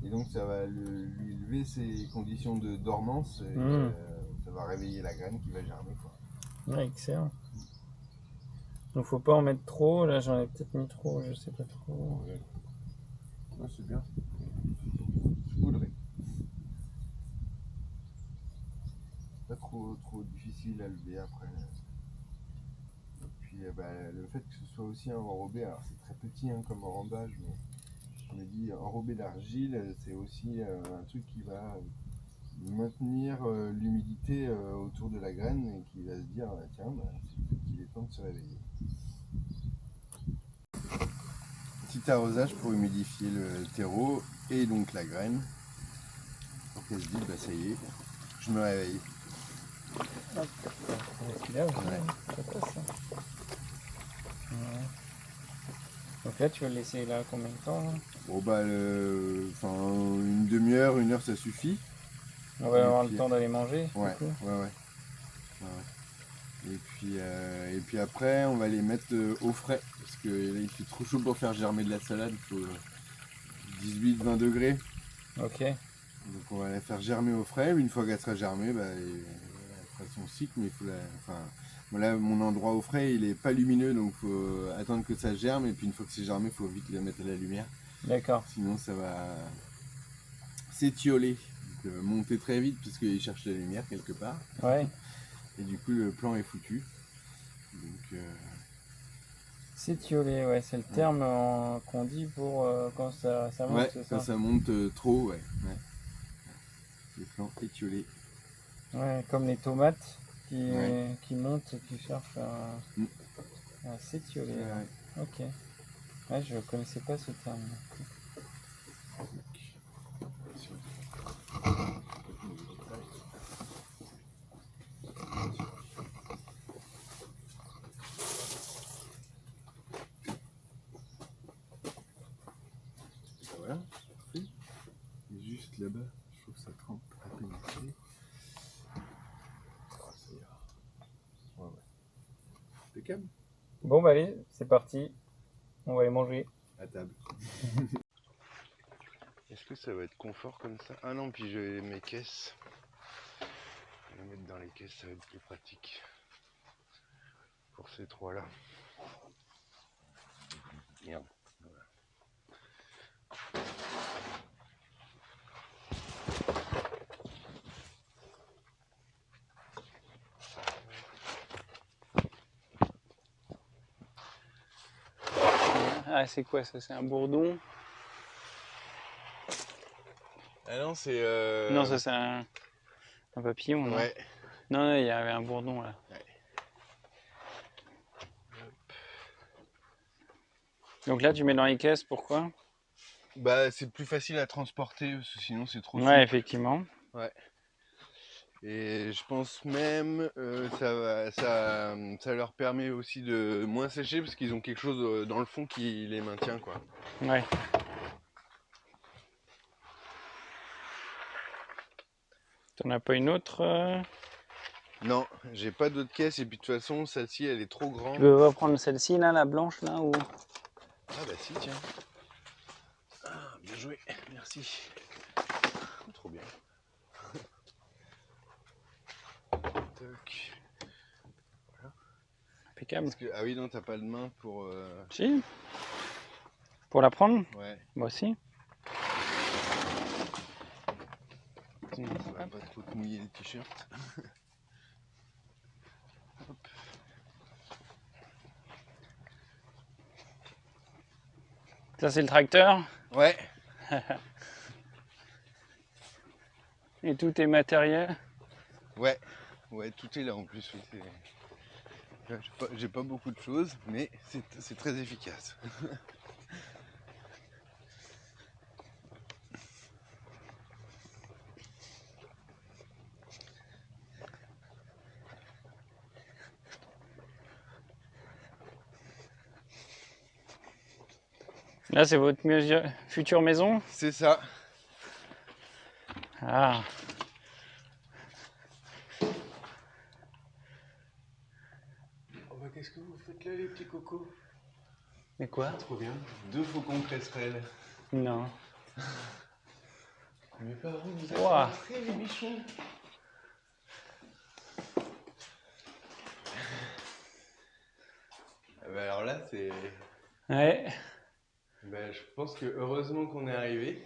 et donc ça va lui lever ses conditions de dormance, et ça va réveiller la graine qui va germer, quoi. Ouais, excellent. Donc faut pas en mettre trop, là j'en ai peut-être mis trop, je sais pas trop. Ouais. Ouais, c'est bien. Poudré. Pas trop difficile à lever après. Et puis le fait que ce soit aussi enrobé, alors c'est très petit comme enrobage, mais je me dis enrobé d'argile, c'est aussi un truc qui va maintenir l'humidité autour de la graine et qui va se dire tiens, il est temps de se réveiller. Petit arrosage pour humidifier le terreau et donc la graine pour qu'elle se dise ça y est, je me réveille. Donc là tu vas le laisser là combien de temps? Bon une demi-heure, 1 heure ça suffit. On va avoir le temps d'aller manger. Ouais. Et puis après, on va les mettre au frais, parce que là, il fait trop chaud pour faire germer de la salade, il faut 18-20 degrés. Ok. Donc on va la faire germer au frais, une fois qu'elle sera germée, elle fera son cycle, mais il faut là, mon endroit au frais, il est pas lumineux, donc il faut attendre que ça germe, et puis une fois que c'est germé, il faut vite la mettre à la lumière. D'accord. Sinon ça va s'étioler, monter très vite, parce qu'il cherche la lumière quelque part. Ouais. Et du coup, le plan est foutu. Donc, s'étioler, ouais, c'est le terme qu'on dit pour quand ça monte, ouais, c'est quand ça? ça monte trop, ouais. Les plans étiolés. Ouais, comme les tomates Ouais. qui montent et qui cherchent à s'étioler. Ouais. Ok. Ouais, je connaissais pas ce terme. Voilà, parfait. Et juste là-bas, je trouve que ça trempe à peine. Ça ira. Ouais. Impeccable. Bon, bah allez, c'est parti. On va aller manger. À table. Est-ce que ça va être confort comme ça? Ah non, puis j'ai mes caisses. Je vais les mettre dans les caisses, ça va être plus pratique. Pour ces trois-là. Merde. Voilà. Ah, c'est quoi ça? C'est un bourdon? Ah non, c'est... Non, ça c'est un papillon, non? Ouais. Non, il y avait un bourdon là. Ouais. Donc là, tu mets dans les caisses, pourquoi? Bah, c'est plus facile à transporter, parce que sinon c'est trop Ouais, souple. effectivement. Ouais. Et je pense même ça leur permet aussi de moins sécher, parce qu'ils ont quelque chose dans le fond qui les maintient, quoi. Ouais. T'en as pas une autre? Non, j'ai pas d'autres caisses, et puis de toute façon, celle-ci, elle est trop grande. Tu veux pas prendre celle-ci là, la blanche là ou... Ah bah si, tiens. Ah, bien joué, merci. Trop bien. Toc. Voilà. Impeccable. Ah oui, non, t'as pas de main pour... Si. Pour la prendre? Ouais. Moi aussi. Ça va pas trop te mouiller les t-shirts. Hop. Ça, c'est le tracteur. Ouais. Et tout est matériel. Ouais. Ouais, tout est là en plus. Oui, j'ai pas beaucoup de choses, mais c'est très efficace. Là, c'est votre future maison. C'est ça. Ah, Oh bah, qu'est-ce que vous faites là, les petits cocos? mais quoi? Trop bien. 2 faucons cresserelles. Non. Mes parents vous avez Ouah. rentré, les bichons. Ah bah alors là, c'est... Ouais. Ben, je pense que heureusement qu'on est arrivé.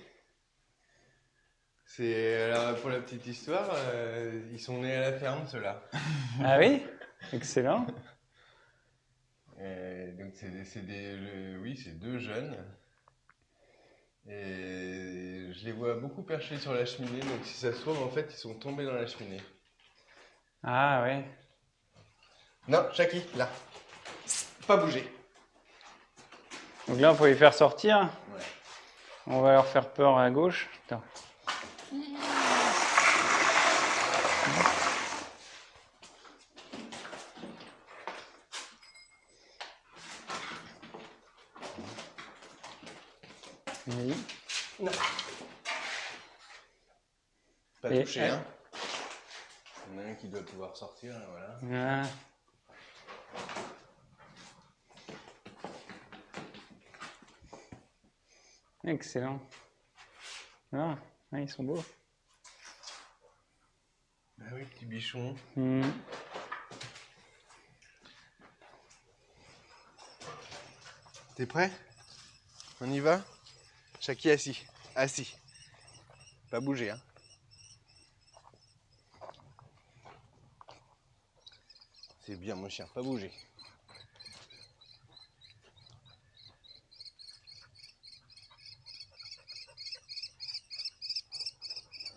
Alors, pour la petite histoire, ils sont nés à la ferme, ceux-là. Ah oui? Excellent. Donc oui, c'est 2 jeunes. Et je les vois beaucoup perchés sur la cheminée. Donc si ça se trouve, en fait, ils sont tombés dans la cheminée. Ah ouais. Non, Chaki, là. Pas bouger. Donc là, on peut les faire sortir. Ouais. On va leur faire peur à gauche. Attends. Oui. Non. Pas Et, touché, hein. Il y en a un qui doit pouvoir sortir, là, voilà. Ah. Excellent. Ah, ouais, ils sont beaux. Bah oui, petit bichon. Hmm. T'es prêt? On y va? Chaki assis. Assis. Pas bouger, hein. C'est bien, mon chien, pas bouger.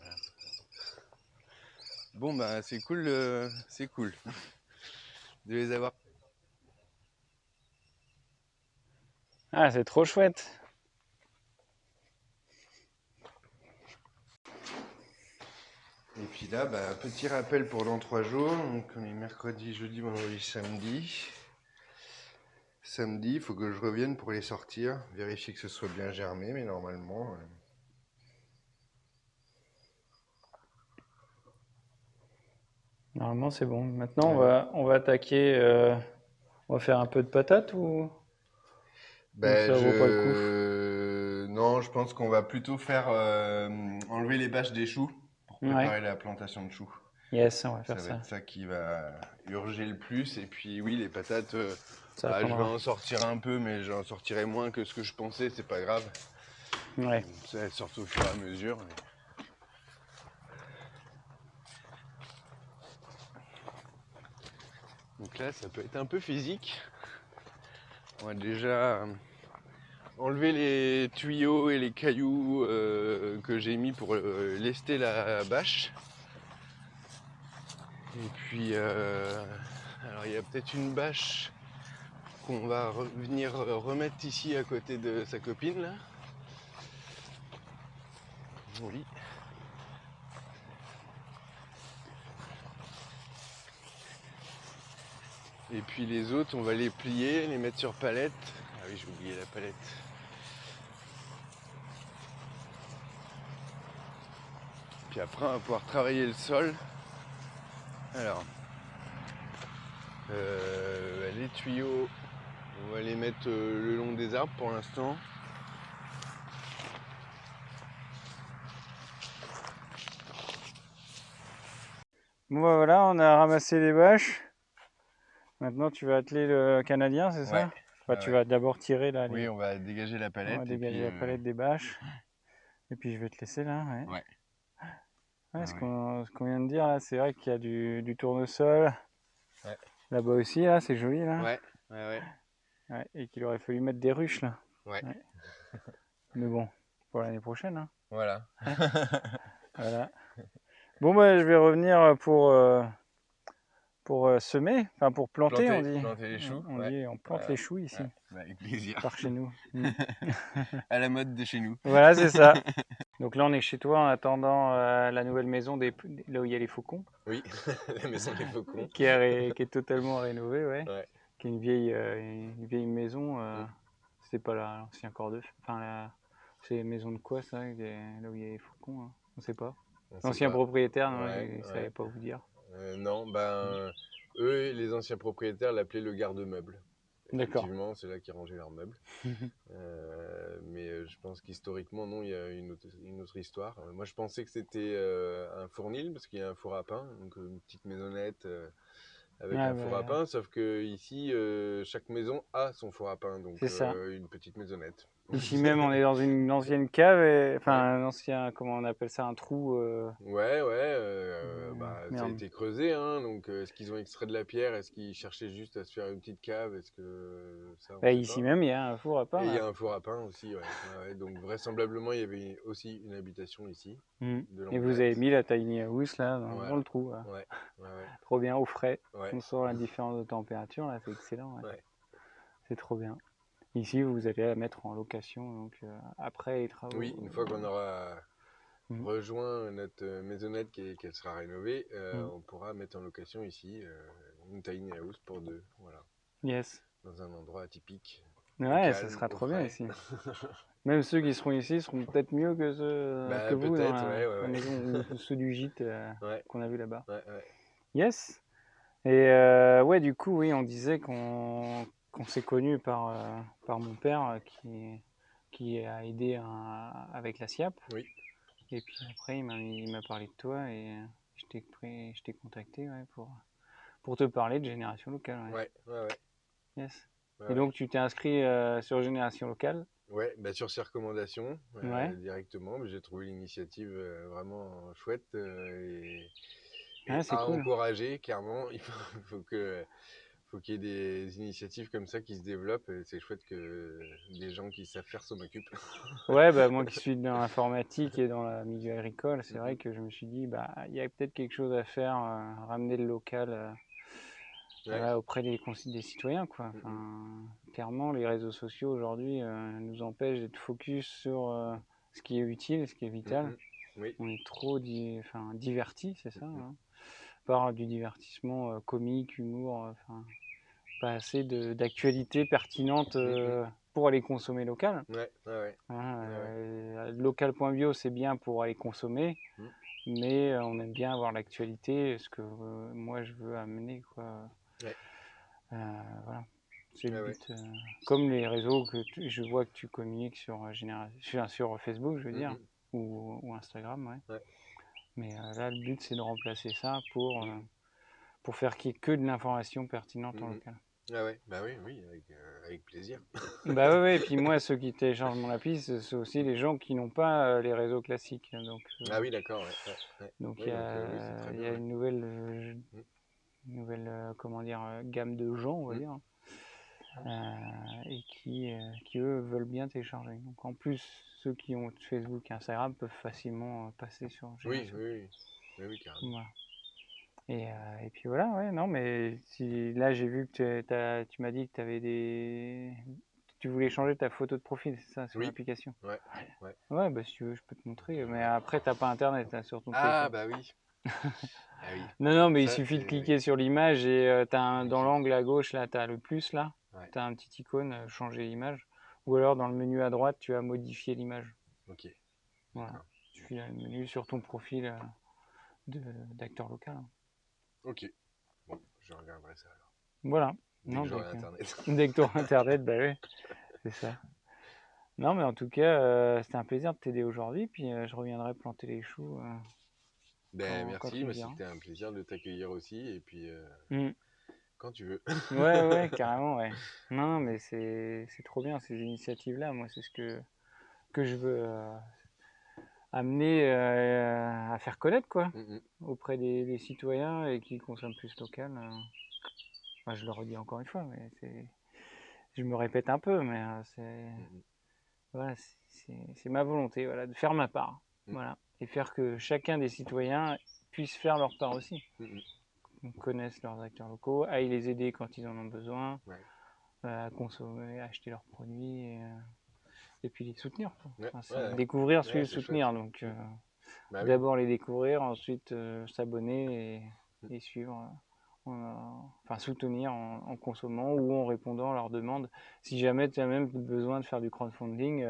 Voilà. Bon, bah, c'est cool, de les avoir. Ah, c'est trop chouette. Et puis là, bah, petit rappel pour dans 3 jours. Donc, on est mercredi, jeudi, vendredi, samedi. Samedi, il faut que je revienne pour les sortir. Vérifier que ce soit bien germé, mais normalement. Normalement, c'est bon. Maintenant, Ouais. on va attaquer. On va faire un peu de patates ou Ben, ça vaut pas le coup? Non, je pense qu'on va plutôt faire enlever les bâches des choux pour Ouais. préparer la plantation de choux. Yes, on va faire Ça va ça. être ça qui va urger le plus. Et puis oui, les patates, Ça je vais attendra. en sortir un peu, mais j'en sortirai moins que ce que je pensais, c'est pas grave. Ouais. Ça sort au fur et à mesure. Donc là, ça peut être un peu physique. On va déjà enlever les tuyaux et les cailloux que j'ai mis pour lester la bâche. Et puis, alors il y a peut-être une bâche qu'on va venir remettre ici à côté de sa copine là. Oui. Et puis les autres, on va les plier, les mettre sur palette. Ah oui, j'ai oublié la palette. Puis après, on va pouvoir travailler le sol. Alors, les tuyaux, on va les mettre le long des arbres pour l'instant. Bon, bah voilà, on a ramassé les bâches. Maintenant, tu vas atteler le Canadien, c'est Ouais. ça? Enfin, Ouais, tu ouais. vas d'abord tirer là. Oui, on va dégager la On va palette et dégager puis. la palette des bâches. Et puis, je vais te laisser là. Ouais. Ouais. Ouais, Ah ouais. ce qu'on vient de dire là, c'est vrai qu'il y a du tournesol. Ouais. Là-bas aussi, là, c'est joli là. Ouais. Ouais. Ouais. Ouais, et qu'il aurait fallu mettre des ruches là. Ouais. Ouais. Mais bon, pour l'année prochaine, hein. Voilà. Voilà. Bon, bah, je vais revenir pour semer, enfin pour planter, on dit. Planter les choux, On ouais. dit, on plante Voilà. les choux ici, Ouais, bah, avec plaisir. par chez nous. À la mode de chez nous. Voilà, c'est ça. Donc là, on est chez toi en attendant la nouvelle maison là où il y a les faucons, Oui, la maison des faucons. qui est totalement rénovée, ouais. Ouais. Qui est une vieille maison. C'était pas l'ancien corps d'œuf. Enfin, c'est une maison de quoi ça, là où il y a les faucons, hein. On sait pas. On sait L'ancien pas. propriétaire, non, Ouais, il savait ouais. pas vous dire. Non, ben, eux, les anciens propriétaires l'appelaient le garde-meuble. D'accord. Effectivement, c'est là qu'ils rangeaient leurs meubles. Mais je pense qu'historiquement, non, il y a une autre histoire. Moi, je pensais que c'était un fournil, parce qu'il y a un four à pain, donc une petite maisonnette avec Ouais, un four à bah, pain, sauf que ici, chaque maison a son four à pain, donc c'est ça. une petite maisonnette. Ici même, on est dans une ancienne cave, enfin Ouais. un ancien, comment on appelle ça, un trou. Ouais, bah, ça a Merde. été creusé, hein, donc est-ce qu'ils ont extrait de la pierre? Est-ce qu'ils cherchaient juste à se faire une petite cave? Est-ce que ça, on Bah, sait ici pas. même, il y a un four à pain Et il y là. a un four à pain aussi, ouais. Ouais, donc vraisemblablement, il y avait aussi une habitation ici, de Et longue vous avez date. mis la tiny house là dans Voilà. le trou, là. Ouais, ouais, Trop bien, au frais. ouais, On sent la différence de température là, c'est excellent. Ouais. ouais. C'est trop bien. Ici, vous allez la mettre en location donc après les Oui, travaux. une fois qu'on aura Mhm. rejoint notre maisonnette qu'elle sera rénovée, Mhm. on pourra mettre en location ici une tiny house pour deux, voilà, Yes. dans un endroit atypique, au Ouais, ça calme, sera au trop bien frais. ici. Même ceux qui seront ici seront peut-être mieux que ceux que Bah vous dans peut-être, ouais, ouais, la ouais. maison ou ceux du gîte Ouais, qu'on a vu là-bas. ouais, ouais. Yes. Et ouais, du coup, oui, on disait qu'on s'est connus par mon père qui a aidé avec la SIAP. Oui, Et puis après, il m'a parlé de toi et je t'ai contacté, ouais, pour te parler de Génération Locale. Ouais. ouais, ouais, ouais, Yes. ouais, Et ouais. donc, tu t'es inscrit sur Génération Locale. Ouais, bah sur ses recommandations Ouais. directement, mais j'ai trouvé l'initiative vraiment chouette et Ouais, c'est à cool. encourager, clairement. Faut qu'il y ait des initiatives comme ça qui se développent. Et c'est chouette que des gens qui savent faire s'en occupent. Ouais, bah, moi qui suis dans l'informatique et dans le milieu agricole, c'est vrai Mhm. que je me suis dit, bah, il y a peut-être quelque chose à faire, ramener le local Ouais. auprès des citoyens, quoi. Mhm. Enfin, clairement, les réseaux sociaux aujourd'hui nous empêchent d'être focus sur ce qui est utile, ce qui est vital. Mhm. Oui. On est trop divertis, c'est ça, Mhm. hein. Par du divertissement comique, humour, enfin, pas assez d'actualité pertinente Mhm. pour aller consommer local. Ouais, ouais, ouais. Hein, Ouais, ouais. local.bio, c'est bien pour aller consommer, Mhm. mais on aime bien avoir l'actualité, ce que moi je veux amener, quoi. Ouais, Voilà, c'est le ouais, ouais. but. Comme les réseaux je vois que tu communiques sur Facebook, je veux dire, Mhm. ou Instagram, ouais. Ouais. Mais là, le but, c'est de remplacer ça pour faire qu'il n'y ait que de l'information pertinente en Mhm. local. Ah ouais, bah oui, oui, avec plaisir. Bah ouais, ouais, et puis moi, ceux qui téléchargent mon appli, c'est aussi les gens qui n'ont pas les réseaux classiques. Ah oui, d'accord, ouais, ouais, ouais. Donc Oui, donc oui, c'est très il y bien, a ouais. Mhm. une nouvelle comment dire, gamme de gens, on va Mhm. dire, et qui, eux, veulent bien télécharger. Donc en plus, ceux qui ont Facebook et Instagram peuvent facilement passer sur Oui, Génération. oui, oui. Oui, oui, carrément. Voilà. Et puis voilà, ouais, non, mais là j'ai vu que tu m'as dit que tu voulais changer ta photo de profil, c'est ça, sur Oui, l'application. ouais, ouais. Ouais, bah si tu veux, je peux te montrer, mais Je- après t'as pas internet là, sur ton Ah, téléphone. bah oui. Ah oui. Non, non, mais il Ça, suffit de c'est cliquer sur l'image et dans magnifique. l'angle à gauche, là, tu as le plus, là, Ouais, tu as un petit icône, changer l'image. Ou alors dans le menu à droite, tu as modifier l'image. ok, Voilà. d'accord. Tu fais le menu sur ton profil d'acteur local, hein. Ok, bon, je regarderai ça alors. Voilà. Dès Non, que j'aurai Internet. dès que tu auras Internet, bah oui, c'est ça. Non, mais en tout cas, c'était un plaisir de t'aider aujourd'hui, puis je reviendrai planter les choux Ben quand merci, tu me moi diras. c'était un plaisir de t'accueillir aussi, et puis Mm. quand tu veux. Ouais, ouais, carrément, ouais. Non, mais c'est trop bien ces initiatives-là. Moi, c'est ce que je veux amener à faire connaître, quoi, Mhm, auprès des citoyens et qui consomment plus local. Je le redis encore une fois, mais je me répète un peu, mais mhm. voilà, c'est ma volonté, voilà, de faire ma part, voilà, et faire que chacun des citoyens puisse faire leur part aussi. Connaissent leurs acteurs locaux, aillent les aider quand ils en ont besoin, à consommer, à acheter leurs produits, et puis les soutenir. Découvrir, suivre, soutenir. Chouette. Donc, d'abord les découvrir, ensuite s'abonner et suivre. Enfin, soutenir en consommant ou en répondant à leurs demandes. Si jamais tu as même besoin de faire du crowdfunding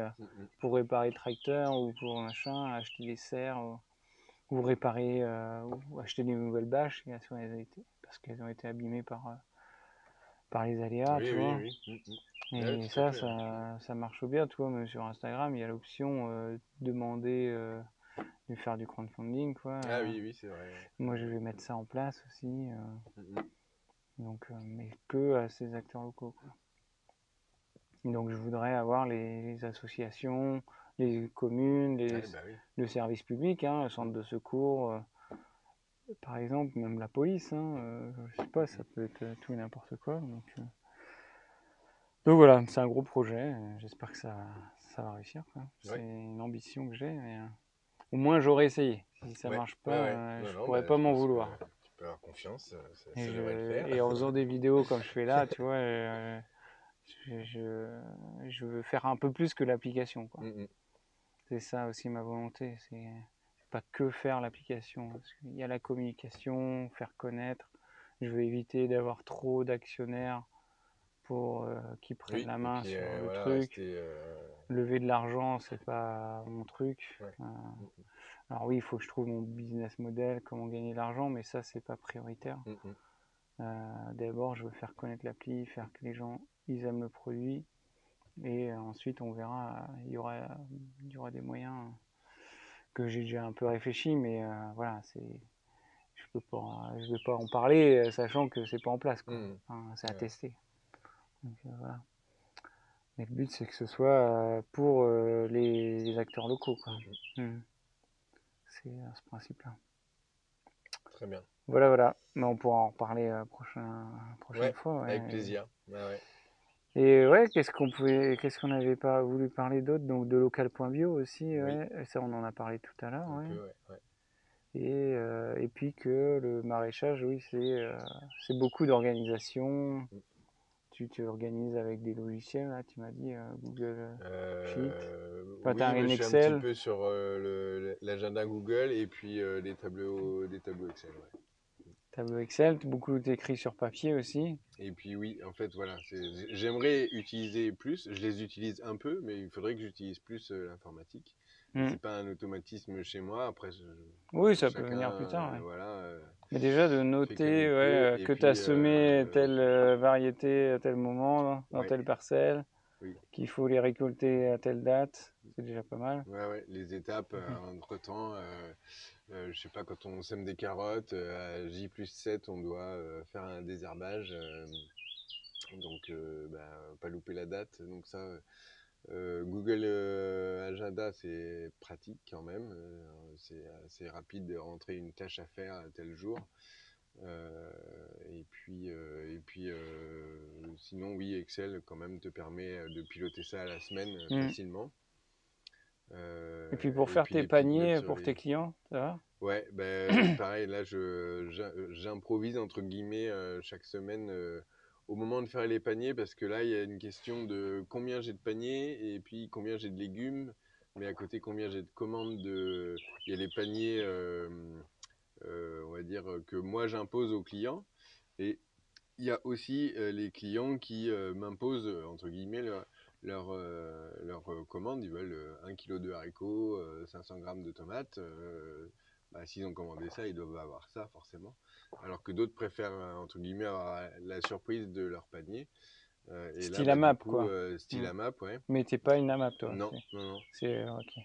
pour réparer le tracteur ou pour machin, acheter des serres ou réparer ou acheter des nouvelles bâches parce qu'elles ont été abîmées par les aléas, tu vois. Et ça marche bien, tu vois. Même sur Instagram, il y a l'option demander de faire du crowdfunding, quoi. Oui, c'est vrai. Moi, je vais mettre ça en place aussi. Donc, mais que à ces acteurs locaux, quoi. Donc, je voudrais avoir les associations, les communes, le service public, le centre de secours, par exemple, même la police. Je sais pas, ça peut être tout et n'importe quoi. Donc voilà, c'est un gros projet. J'espère que ça va réussir, quoi. C'est une ambition que j'ai. Au moins, j'aurais essayé. Si ça marche pas, je pourrais pas m'en vouloir. Tu peux avoir confiance, ça devrait le faire. Et en faisant des vidéos comme je fais là, tu vois, je veux faire un peu plus que l'application, quoi. C'est ça aussi ma volonté. C'est pas que faire l'application. Il y a la communication, faire connaître. Je veux éviter d'avoir trop d'actionnaires pour qui prennent la main sur le truc. Lever de l'argent, c'est pas mon truc. Alors oui, il faut que je trouve mon business model, comment gagner de l'argent, mais ça, c'est pas prioritaire. D'abord, je veux faire connaître l'appli, faire que les gens ils aiment le produit, et ensuite on verra. Il y aura des moyens que j'ai déjà un peu réfléchi, mais voilà, je vais pas en parler, sachant que c'est pas en place, quoi. C'est à tester. Donc, voilà. Mais le but, c'est que ce soit pour les acteurs locaux, quoi. C'est ce principe-là. Très bien. Voilà. Mais on pourra en reparler prochaine fois. Avec plaisir. Et qu'est-ce qu'on n'avait pas voulu parler d'autre? Donc de local.bio aussi, et ça on en a parlé tout à l'heure. Et puis que le maraîchage, oui, c'est beaucoup d'organisation. Tu organises avec des logiciels, là, tu m'as dit Google Sheet. Oui, je suis un petit peu sur l'agenda Google et puis des tableaux Excel. Tableau Excel, beaucoup t'écris sur papier aussi. Et puis oui, en fait, voilà, j'aimerais utiliser plus, je les utilise un peu, mais il faudrait que j'utilise plus l'informatique. C'est pas un automatisme chez moi, après oui, ça peut venir plus tard. Voilà, mais déjà de noter que tu as semé telle variété à tel moment, dans telle parcelle, qu'il faut les récolter à telle date, c'est déjà pas mal. Les étapes entre-temps. Je sais pas, quand on sème des carottes, à J+7, on doit faire un désherbage. Donc, pas louper la date. Donc ça, Google Agenda, c'est pratique quand même. C'est assez rapide de rentrer une tâche à faire à tel jour. Et puis sinon, oui, Excel quand même te permet de piloter ça à la semaine facilement. Et puis pour faire tes paniers pour tes clients, ça va? Ouais, pareil, là j'improvise entre guillemets chaque semaine au moment de faire les paniers, parce que là il y a une question de combien j'ai de paniers et puis combien j'ai de légumes, mais à côté combien j'ai de commandes il y a les paniers on va dire que moi j'impose aux clients, et il y a aussi les clients qui m'imposent entre guillemets leur commande. Ils veulent 1 kg de haricots, 500 grammes de tomates. S'ils ont commandé ça, ils doivent avoir ça forcément. Alors que d'autres préfèrent entre guillemets avoir la surprise de leur panier. Style AMAP, quoi. Style AMAP, ouais. Mais t'es pas une AMAP, toi? Non. C'est ok.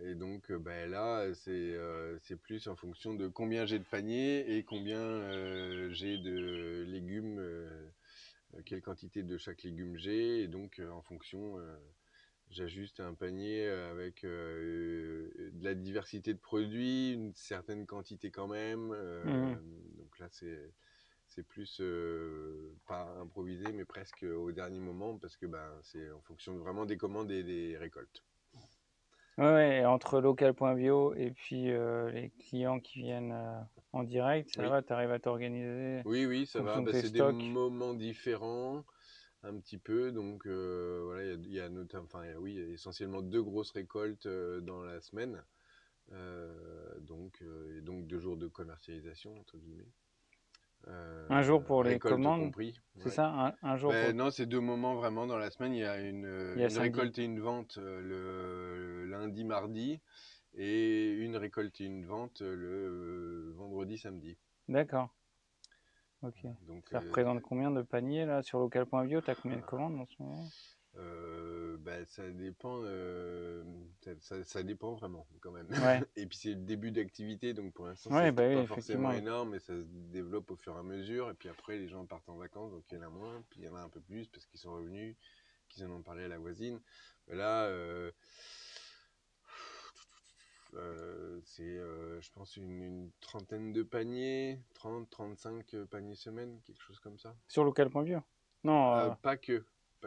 Et donc là, c'est plus en fonction de combien j'ai de paniers et combien j'ai de légumes, quelle quantité de chaque légume j'ai. Et donc en fonction, j'ajuste un panier avec de la diversité de produits, une certaine quantité quand même. Donc là, c'est c'est plus pas improvisé, mais presque au dernier moment, parce que c'est en fonction vraiment des commandes et des récoltes. Ouais, et entre local.bio et puis les clients qui viennent en direct, ça Oui. va, tu arrives à t'organiser Oui, en ça va. fonction de tes C'est des stocks. moments différents, un petit peu. Donc voilà, il y a notamment, enfin, oui, il y a essentiellement 2 grosses récoltes dans la semaine. Et donc 2 jours de commercialisation, entre guillemets. Un jour pour les Récolte commandes, compris. c'est Ouais. ça, un jour pour... Non, c'est 2 moments vraiment dans la semaine. Il y a Il y a une samedi. récolte et une vente le lundi, mardi, et une récolte et une vente le vendredi, samedi. D'accord. Ok. Donc, Ça représente combien de paniers là sur local.bio? Tu as combien de commandes en ce moment? ça dépend, ça dépend vraiment quand même. Ouais. Et puis c'est le début d'activité, donc pour l'instant ça Ouais, se bah trouve oui, pas forcément effectivement. énorme, mais ça se développe au fur et à mesure. Et puis après les gens partent en vacances, donc il y en a moins, puis il y en a un peu plus parce qu'ils sont revenus, qu'ils en ont parlé à la voisine. Mais là, c'est je pense une trentaine de paniers, 30-35 paniers semaine, quelque chose comme ça. Sur local.bio? Non, Pas que,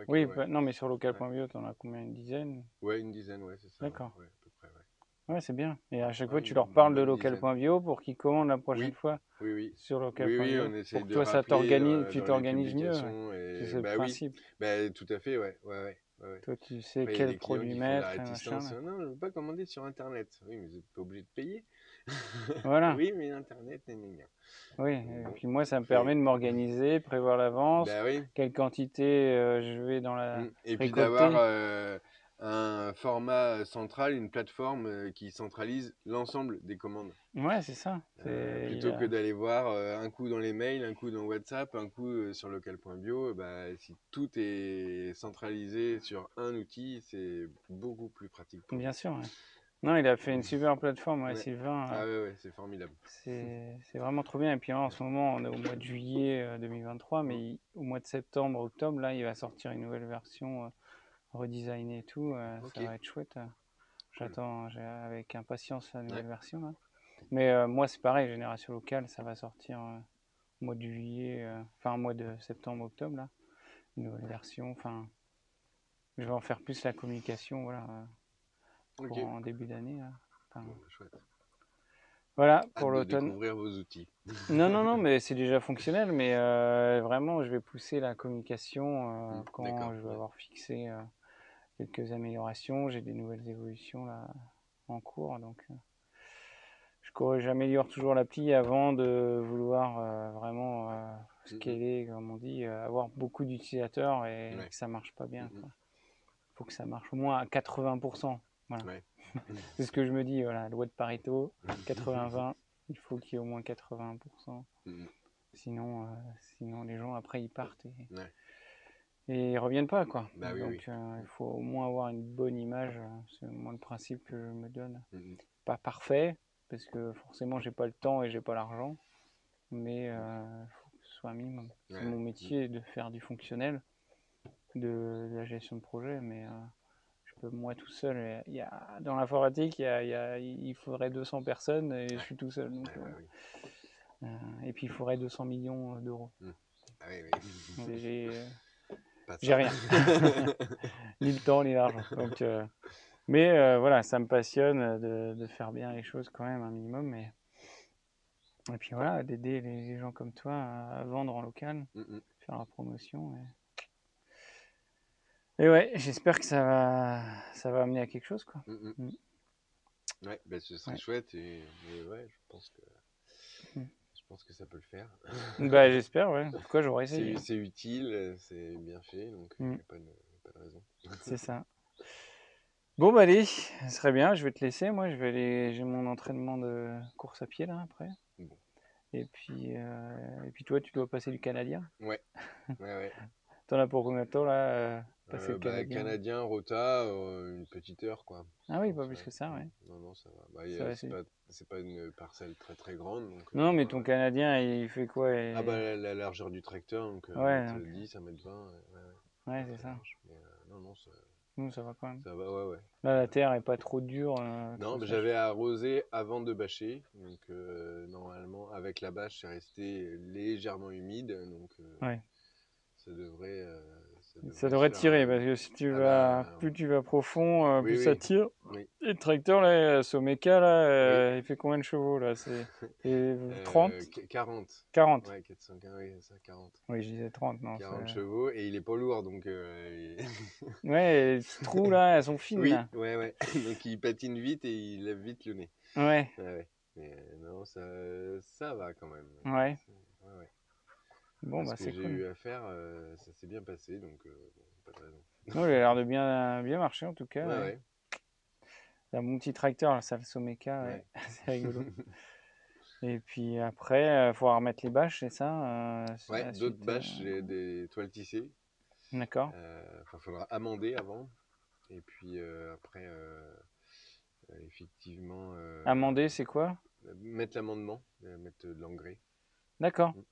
oui, ouais. non, mais sur Ouais. local.bio, tu en as combien? Une dizaine? Ouais, une dizaine, ouais, c'est ça. D'accord. Ouais, à peu près, ouais. Ouais, c'est bien. Et à chaque fois, Ouais, tu leur une parles de bonne dizaine. local.bio pour qu'ils commandent la prochaine Oui, fois oui. sur Oui, local.bio. on essaye Pour que de toi, ça rappeler tu dans les t'organises mieux. Ouais. publications. C'est Et le oui, principe. tout à fait, ouais. Toi, tu sais Après, il y a quel des clients produit qui font de la mettre et machin. réticence. Là. Non, je ne veux pas commander sur Internet. Oui, mais vous n'êtes pas obligé de payer. Voilà. Oui, mais Internet, gna. Oui. Donc Et bon, puis moi, ça on me permet fait. de m'organiser, prévoir l'avance, Oui. quelle quantité je vais dans la Et puis d'avoir récolter. un format central, une plateforme qui centralise l'ensemble des commandes. Ouais, c'est ça. Plutôt que d'aller voir un coup dans les mails, un coup dans WhatsApp, un coup sur local.bio, si tout est centralisé sur un outil, c'est beaucoup plus pratique pour Bien nous. sûr. Ouais. Non, il a fait une super plateforme, ouais, Ouais. Sylvain. Ah ouais, c'est formidable. C'est vraiment trop bien. Et puis là, en ce moment, on est au mois de juillet 2023, Mm. mais au mois de septembre, octobre, là, il va sortir une nouvelle version redesignée et tout. Ça Ok, va être chouette. cool. J'attends avec impatience la Ouais. nouvelle version là. Mais moi, c'est pareil, Génération Locale, ça va sortir au mois de juillet, enfin au mois de septembre, octobre là, une nouvelle version. Enfin, je vais en faire plus la communication, voilà, Ok. pour en début d'année là. Enfin, Bon, chouette. voilà pour Hâte de l'automne. découvrir vos outils. Non, mais c'est déjà fonctionnel, mais vraiment, je vais pousser la communication quand D'accord. je vais Ouais. avoir fixé quelques améliorations. J'ai des nouvelles évolutions là en cours, donc j'améliore toujours l'appli avant de vouloir vraiment scaler, comme on dit, avoir beaucoup d'utilisateurs et Ouais. que ça marche pas bien, Mm, quoi. Faut que ça marche au moins à 80%. Voilà. ouais. C'est ce que je me dis, voilà, loi de Pareto, 80-20, il faut qu'il y ait au moins 80%. Mm, Sinon les gens après ils partent ouais. et ils reviennent pas, quoi. Oui. Donc il faut au moins avoir une bonne image, c'est moi le principe que je me donne. Mm, Pas parfait, parce que forcément j'ai pas le temps et j'ai pas l'argent, mais il faut que ce soit un minimum. C'est ouais. mon métier de faire du fonctionnel, de la gestion de projet, mais je peux moi tout seul. Dans l'informatique, il faudrait 200 personnes et je suis tout seul. Donc, et puis il faudrait 200 millions d'euros. Ah oui. J'ai Pas j'ai ça. rien, ni le temps ni l'argent. Donc, mais voilà, ça me passionne de faire bien les choses quand même un minimum. Et puis voilà, d'aider les gens comme toi à vendre en local, faire la promotion. Et ouais, j'espère que ça va amener à quelque chose, quoi. Mm. Ouais, ce serait Ouais. chouette et ouais, Mm. je pense que ça peut le faire. Bah, j'espère, ouais. En tout cas, j'aurais essayé. C'est utile, c'est bien fait, donc il n'y a pas de raison. C'est ça. Bon, bah allez, ce serait bien, je vais te laisser. Moi, j'ai mon entraînement de course à pied là après. Bon. Et puis toi, tu dois passer du canadien. Ouais. T'en as pour combien de temps là, passer le canadien? Canadien, rota, une petite heure, quoi. Ah Je oui, pas pense, plus ouais. que ça, ouais. Non, ça va. Ça va, C'est pas une parcelle très très grande, donc Non, mais ton ouais. canadien, il fait quoi La largeur du tracteur, donc Ouais, 1m10, 1m20, ouais, pas c'est très ça. large. Mais non, Nous, ça va quand même. Ça va, ouais, ouais. Là, la terre est pas trop dure, Non, trop mais sèche. j'avais arrosé avant de bâcher. Donc, normalement, avec la bâche, c'est resté légèrement humide. Donc, Ouais. ça devrait, Ça se devrait faire. tirer parce que si tu Ah vas, bah, plus tu vas profond, plus oui, ça oui, tire. oui, Et le tracteur, là, Someka, là, oui. il fait combien de chevaux là? C'est 30? 40. 40? Ouais, 415, oui, c'est ça, 40. Oui, je disais 30, non. 40 chevaux et il est pas lourd donc. Ouais, les petits trous là, elles sont fines Oui, là. ouais, ouais. Donc il patine vite et il lève vite le nez. Ouais, Ouais, ouais. Mais non, ça va quand même. ouais. Ouais, ouais. Bon, Ce bah que c'est j'ai cool. eu à faire, ça s'est bien passé, donc bon, pas de raison. Non, il a l'air de bien marcher en tout cas, Ouais, ouais. ouais, C'est un bon petit tracteur, là, ça le Someka, ouais. ouais. C'est rigolo. Et puis après, il faudra remettre les bâches, c'est ça, Ouais, la d'autres suite. bâches, j'ai des toiles tissées. D'accord. Enfin, faudra amender avant. Et puis après, effectivement, Amender, c'est quoi? mettre l'amendement, mettre de l'engrais. D'accord. Mm.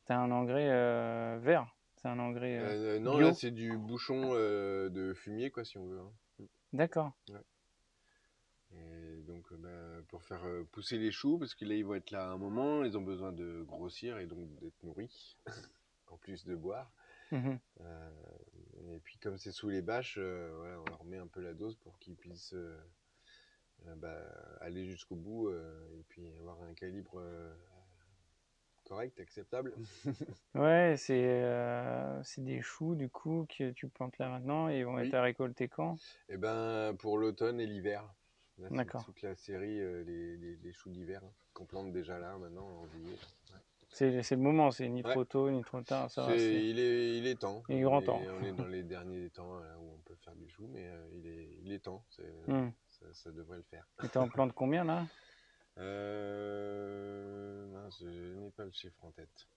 C'est un engrais vert. C'est un engrais Non, là, bio. c'est du bouchon de fumier, quoi, si on veut, hein. D'accord. Ouais. Et donc, pour faire pousser les choux, parce que là, ils vont être là à un moment, ils ont besoin de grossir et donc d'être nourris, en plus de boire. Mhm. Euh, et puis, comme c'est sous les bâches, voilà, on leur met un peu la dose pour qu'ils puissent aller jusqu'au bout et puis avoir un calibre correct, acceptable. Ouais, c'est des choux du coup que tu plantes là maintenant et ils vont être Oui, à récolter quand? et ben pour l'automne et l'hiver. Là, c'est D'accord. toute la série, les choux d'hiver, hein, qu'on plante déjà là, maintenant, en juillet. C'est le moment, c'est ni Ouais. trop tôt ni trop tard, ça va, Il est temps. il est grand temps. On est dans les derniers temps là, où on peut faire du chou, mais il est temps. Hmm. Ça devrait le faire. Et t'es en plante combien là? Mince, je n'ai pas le chiffre en tête.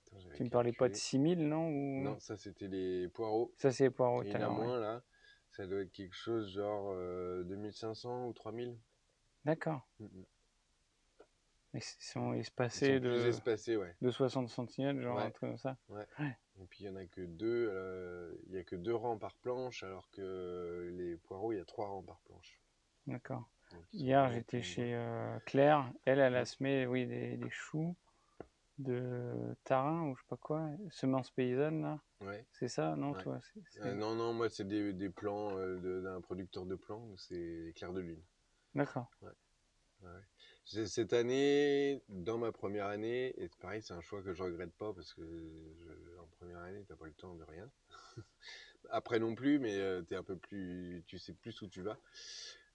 Attends, j'avais Tu me parlais pas de calculé. 6000, non? Ou... Non, ça c'était les poireaux. Ça, c'est les poireaux Et tout il à y en a l'heure, ouais. moins là. Ça doit être quelque chose genre 2500 ou 3000. D'accord. Mm. Ils sont Ils sont espacés plus espacés, ouais. de 60 centimètres, genre un Ouais, truc comme ça. ouais. Ouais. Et puis il y en a que deux. Il y a que deux rangs par planche, alors que les poireaux, il y a trois rangs par planche. D'accord. Donc ils sont Hier, vraiment plus j'étais nombreux. chez Claire. Elle a Mm. semé, oui, des choux de tarin ou je sais pas quoi, semences paysannes, là. Ouais, C'est ça, non, ouais. toi? Non, non, moi c'est des plants d'un producteur de plants, c'est Clair de Lune. D'accord. Ouais, ouais. Cette année, dans ma première année, et pareil, c'est un choix que je regrette pas parce que en première année, t'as pas le temps de rien. Après non plus, mais t'es un peu plus, tu sais plus où tu vas.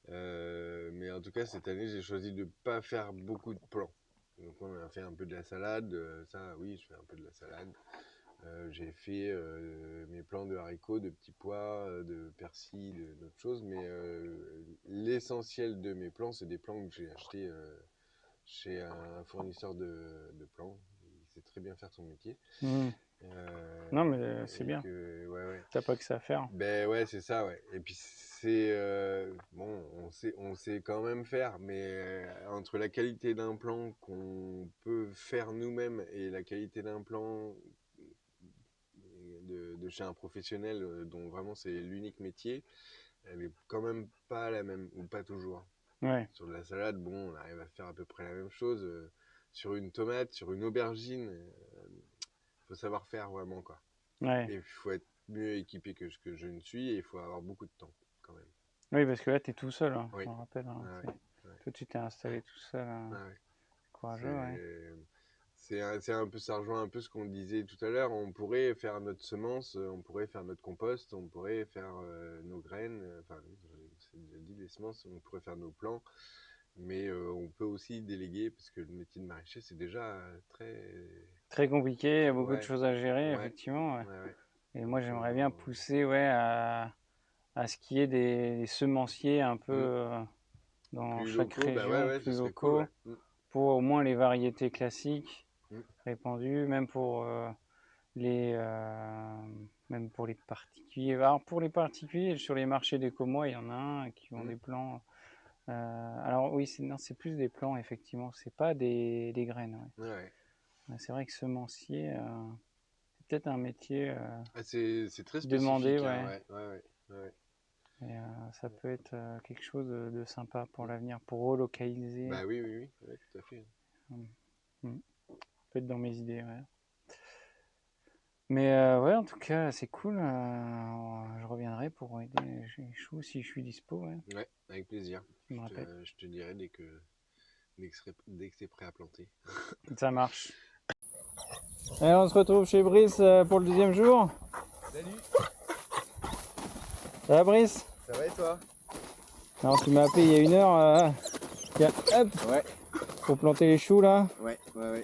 Mais en tout cas, cette année, j'ai choisi de pas faire beaucoup de plants. Donc on a fait un peu de la salade, ça oui, je fais un peu de la salade. J'ai fait mes plants de haricots, de petits pois, de persil, d'autres choses, mais l'essentiel de mes plants, c'est des plants que j'ai achetés chez un fournisseur de plants. Il sait très bien faire son métier. Hmm. Non, mais c'est Et bien. que, ouais, ouais. T'as pas que ça à faire. Ben ouais, c'est ça, ouais. Et puis c'est bon, on sait quand même faire, mais entre la qualité d'un plan qu'on peut faire nous-mêmes et la qualité d'un plan de chez un professionnel dont vraiment c'est l'unique métier, elle est quand même pas la même, ou pas toujours. Ouais. Sur de la salade, bon, on arrive à faire à peu près la même chose. Sur une tomate, sur une aubergine, faut savoir faire vraiment, quoi. Ouais. Et il faut être mieux équipé que ce que je ne suis et il faut avoir beaucoup de temps, quand même. Oui, parce que là, t'es tout seul, hein, je Oui. me rappelle, hein. Ouais, ouais, Toi, tu t'es installé tout seul, ouais, hein. ouais. Courageux, ouais. C'est, c'est un peu, ça rejoint un peu ce qu'on disait tout à l'heure. On pourrait faire notre semence, on pourrait faire notre compost, on pourrait faire nos graines. Enfin, c'est déjà dit les semences, on pourrait faire nos plants. Mais on peut aussi déléguer parce que le métier de maraîcher, c'est déjà Très compliqué, il y a beaucoup de ouais, choses à gérer, ouais, effectivement, ouais. ouais, ouais. Et moi, Donc, j'aimerais bien pousser, ouais, à ce qu'il y ait des semenciers un peu hmm. dans Plus chaque locaux, bah ouais, région, ouais, ce plus serait cool, locaux, ouais. Hmm, pour au moins les variétés classiques hmm, répandues, même pour les, euh, même pour les particuliers. Alors, pour les particuliers, sur les marchés d'éco-mois, il y en a un qui ont hmm. des plants. Alors oui, non, c'est plus des plants, effectivement, c'est pas des graines. Ouais, ouais. Ouais. C'est vrai que semencier, c'est peut-être un métier Ah, c'est très demandé, spécifique, hein, ouais. ouais, ouais, ouais. Ouais. Et, ça peut être quelque chose de sympa pour l'avenir, pour relocaliser. Bah oui, oui, oui, ouais, tout à fait. Peut être dans mes idées, ouais. Mais ouais, en tout cas, c'est cool. Je reviendrai pour aider les choux si je suis dispo. Ouais. Ouais, avec plaisir. Tu me rappelles. Je te dirai dès que c'est prêt à planter. Ça marche. Allez, on se retrouve chez Brice pour le deuxième jour. Salut, Ça va, Brice? ça va et toi? Alors, tu m'as appelé il y a 1 heure. Tiens, hop, Ouais, pour planter les choux là. ouais.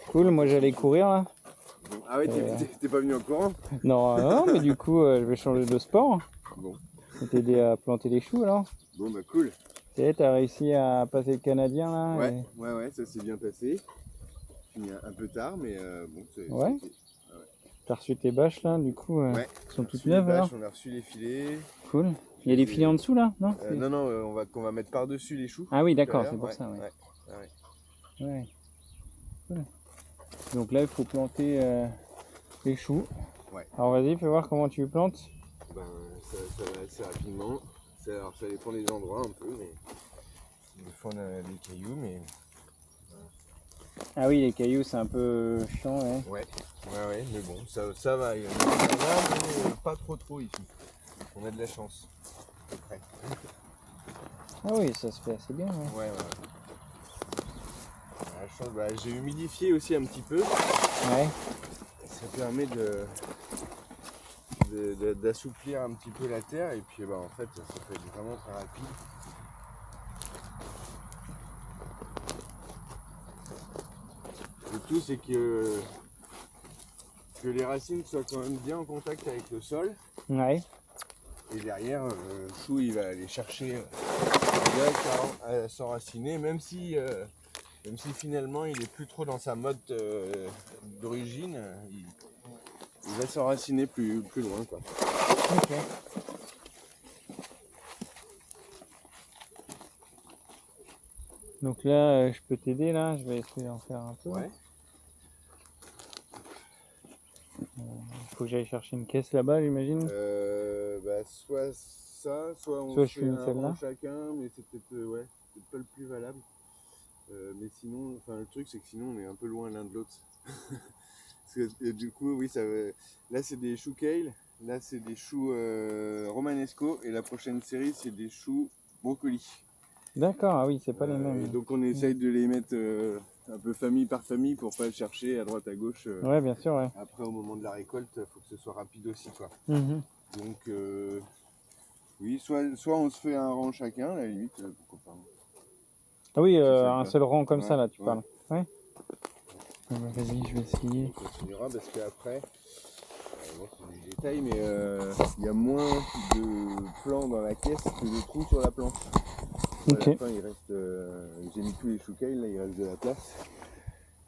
Cool, moi j'allais courir là. Bon. Ah ouais, t'es pas venu en courant? Non, non, mais du coup, je vais changer de sport. Bon. Je vais t'aider à planter les choux alors. Bon bah cool. Tu sais, t'as réussi à passer le Canadien là. Ouais, ouais, ça s'est bien passé. Fini un peu tard, mais bon, Ouais. T'as reçu tes bâches là, du coup, ouais. elles sont toutes neuves alors. On a reçu les filets. Cool. Il y a des filets en dessous là, non? Non, on va mettre par-dessus les choux. Ah oui, d'accord, c'est Ouais, pour ça, ouais. Ouais. Cool. Donc là, il faut planter les choux. Ouais. Alors vas-y, fais voir comment tu plantes. Ben, ça va assez rapidement. Alors ça dépend des endroits un peu, mais des fois on a des cailloux, mais Ah oui, les cailloux, c'est un peu chiant, ouais. ouais, mais bon, ça va. Il y en a, mais pas trop ici. On a de la chance. À peu près. Ah oui, ça se fait assez bien, ouais. Ouais. La chance, bah, j'ai humidifié aussi un petit peu. Ouais. Ça permet d'assouplir un petit peu la terre et puis bah, en fait ça peut être vraiment très rapide. Le tout c'est que les racines soient quand même bien en contact avec le sol. Ouais. Et derrière le chou il va aller chercher directement à s'enraciner, même si finalement il est plus trop dans sa mode d'origine, il va s'enraciner plus loin quoi. Ok. Donc là, je peux t'aider là, je vais essayer d'en faire un peu. Ouais. Il faut que j'aille chercher une caisse là-bas, j'imagine. Bah, soit ça, soit on Soit fait je fais un celle-là. rang chacun, mais c'est peut-être pas le plus valable. Mais sinon, enfin le truc c'est que sinon on est un peu loin l'un de l'autre. Parce que du coup, oui, là c'est des choux kale, là c'est des choux romanesco, et la prochaine série c'est des choux brocoli. D'accord, ah oui, c'est pas les mêmes. Et donc on essaye de les mettre un peu famille par famille pour pas chercher à droite à gauche. Ouais, bien sûr, ouais. Après au moment de la récolte, il faut que ce soit rapide aussi quoi. Mhm. Donc oui, soit on se fait un rang chacun, à la limite, pourquoi pas. Ah oui, Si c'est le un cas. seul rang comme ça là, tu Ouais. parles. Ouais. Bah, vas-y, je vais essayer. On continuera parce qu'après, bon, c'est du détail, mais il y a moins de plants dans la caisse que de trous sur la planche. Ok. À la fin, il reste, j'ai mis tous les choux kale, là il reste de la place.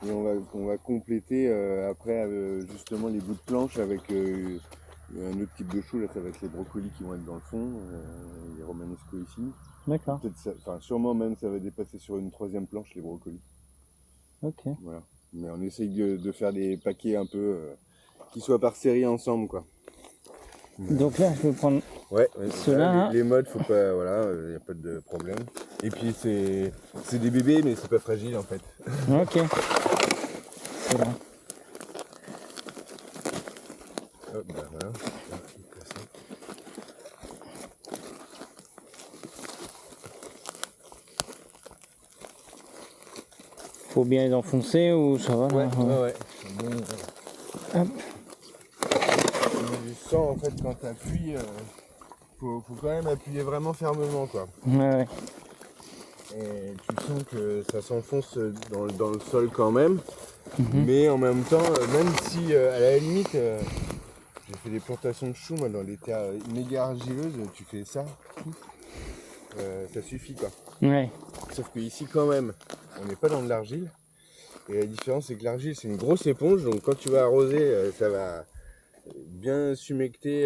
Et on va compléter après justement les bouts de planche avec un autre type de choux, là ça va être les brocolis qui vont être dans le fond, les romanesco ici. D'accord. Sûrement même ça va dépasser sur une 3e planche les brocolis. Ok. Voilà. Mais on essaye de faire des paquets un peu qui soient par série ensemble quoi. Donc là, je vais prendre ceux-là. Les modes, faut pas, voilà, y a pas de problème. Et puis c'est des bébés, mais c'est pas fragile en fait. Ok. C'est bon. Hop, bah voilà. Faut bien les enfoncer ou ça va là? Ouais. Bon, Hop. tu sens en fait quand tu appuies, faut quand même appuyer vraiment fermement quoi. Ouais. Et tu sens que ça s'enfonce dans le sol quand même. Mhm. Mais en même temps, même si à la limite, j'ai fait des plantations de choux moi, dans des terres méga argileuses, tu fais ça, ça suffit quoi. Ouais. Sauf qu'ici quand même, on n'est pas dans de l'argile. Et la différence c'est que l'argile c'est une grosse éponge, donc quand tu vas arroser, ça va bien s'humecter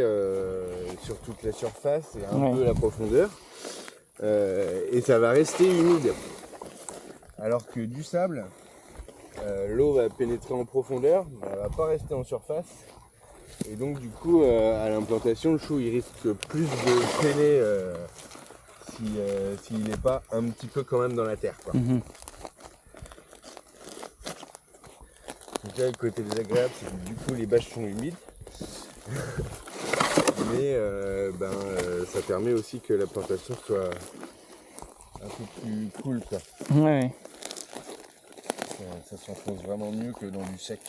sur toute la surface et un peu la profondeur. Et ça va rester humide. Alors que du sable, l'eau va pénétrer en profondeur, mais elle va pas rester en surface. Et donc du coup à l'implantation le chou il risque plus de traîner s'il n'est pas un petit peu quand même dans la terre quoi. Mhm. Donc là le côté désagréable c'est que du coup les bâches sont humides. Mais ça permet aussi que la plantation soit un peu plus cool quoi. Ouais. Ça s'enfonce vraiment mieux que dans du sec.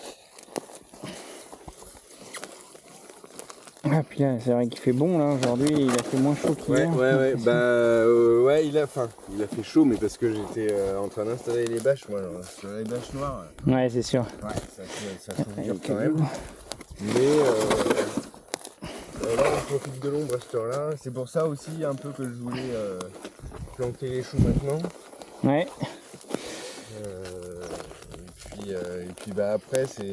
Ah puis là c'est vrai qu'il fait bon là aujourd'hui, il a fait moins chaud qu'hier. Ouais, il a fait chaud mais parce que j'étais en train d'installer les bâches moi sur les bâches noires. Ouais c'est sûr. Ouais, ça chauffe dur quand même. Mais là on profite de l'ombre à cette heure-là. C'est pour ça aussi un peu que je voulais planter les choux maintenant. Ouais. Et puis après ça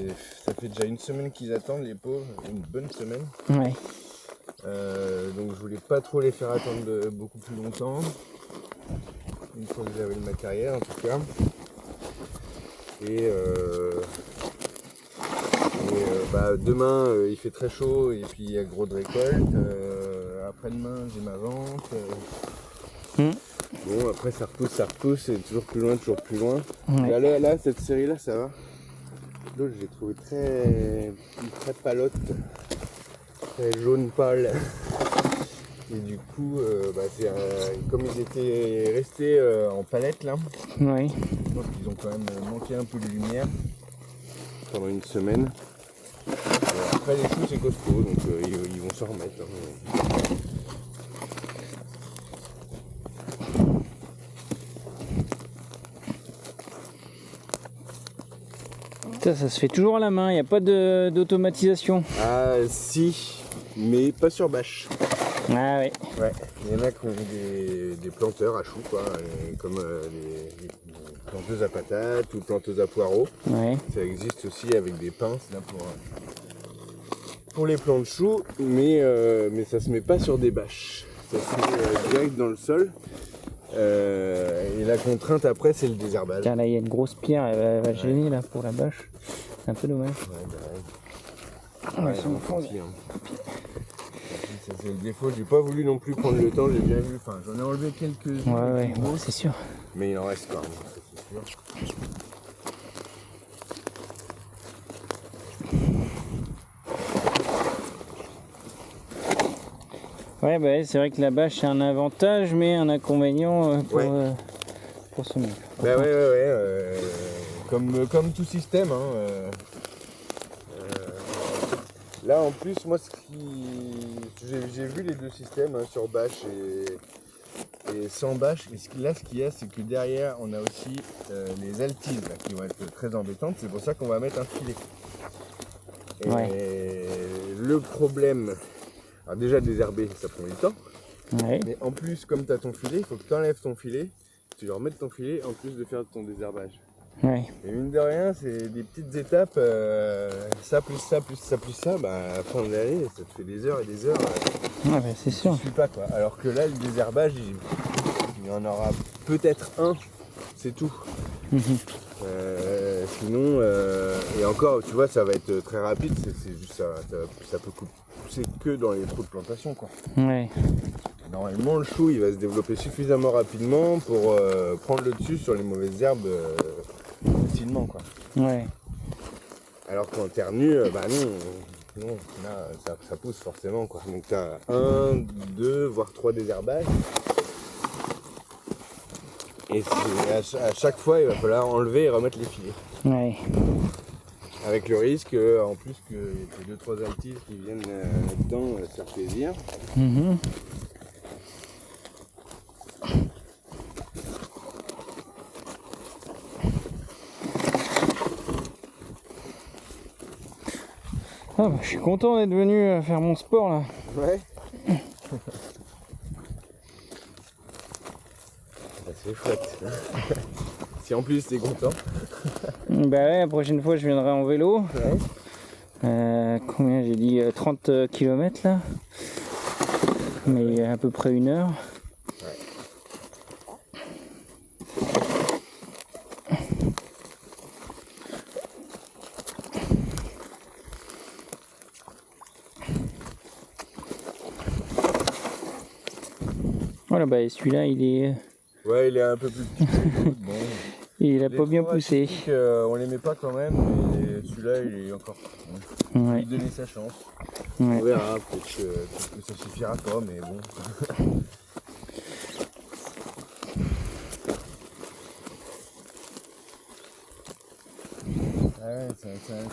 fait déjà une semaine qu'ils attendent les pauvres, une bonne semaine. Ouais. Donc je voulais pas trop les faire attendre beaucoup plus longtemps. Une fois que j'avais ma carrière en tout cas. Demain il fait très chaud et puis il y a gros de récolte. Après-demain j'ai ma vente. Bon après ça repousse, c'est toujours plus loin, toujours plus loin. Ouais. Là cette série là ça va. L'autre j'ai trouvé très palote, très jaune pâle. Et du coup comme ils étaient restés en palette là, Ouais. je pense qu'ils ont quand même manqué un peu de lumière pendant une semaine. Après les choux c'est costaud donc ils vont s'en remettre. Ça se fait toujours à la main, il n'y a pas d'automatisation. Ah si, mais pas sur bâche. Ah ouais. Ouais, il y en a qui ont des planteurs à choux quoi, comme les planteuses à patates ou planteuses à poireaux. Ouais. Ça existe aussi avec des pinces là pour les plants de choux, mais ça se met pas sur des bâches. Ça se met direct dans le sol. Et la contrainte après c'est le désherbage. Tiens là il y a une grosse pierre, elle va gêner là pour la bâche. C'est un peu dommage. Ouais, tant pis, hein. Ça c'est le défaut, j'ai pas voulu non plus prendre le temps, j'ai bien vu, enfin j'en ai enlevé quelques-unes. Ouais, bon, c'est sûr. Mais il en reste quand même, ça c'est sûr. Ouais, c'est vrai que la bâche c'est un avantage, mais un inconvénient pour semer. Bah ouais. Comme tout système. Hein, là en plus, moi j'ai vu les deux systèmes hein, sur bâche et sans bâche. Et ce qu'il y a, c'est que derrière, on a aussi les altises là, qui vont être très embêtantes. C'est pour ça qu'on va mettre un filet. Et le problème. Alors déjà désherber ça prend du temps, mais en plus comme tu as ton filet, il faut que tu enlèves ton filet, tu leur remettes ton filet en plus de faire ton désherbage. Ouais. Et mine de rien c'est des petites étapes, ça plus ça plus ça plus ça, à la fin de l'année ça te fait des heures et des heures. C'est sûr. Je suis pas quoi. Alors que là le désherbage il y en aura peut-être un, c'est tout. Sinon, et encore, tu vois, ça va être très rapide, c'est juste ça peut pousser que dans les trous de plantation, quoi. Ouais. Normalement, le chou, il va se développer suffisamment rapidement pour prendre le dessus sur les mauvaises herbes facilement, quoi. Ouais. Alors qu'en terre nue, non, là, ça pousse forcément, quoi. Donc, tu as 1, 2, voire 3 désherbages. Et à chaque fois, il va falloir enlever et remettre les filets. Ouais. Avec le risque, en plus, que y ait 2-3 altises qui viennent là-dedans se faire plaisir. Je suis content d'être venu faire mon sport là. Ouais. C'est chouette. Si en plus t'es content. La prochaine fois je viendrai en vélo. Ouais. Combien j'ai dit 30 km là. Mais à peu près 1 heure. Voilà, bah celui-là, il est... Ouais, il est un peu plus petit que l'autre. Bon. Il a pas bien poussé. On l'aimait pas quand même, mais celui-là, il est encore. Ouais. Lui donner sa chance. Ouais. On verra, peut-être que ça suffira pas, mais bon. Ouais,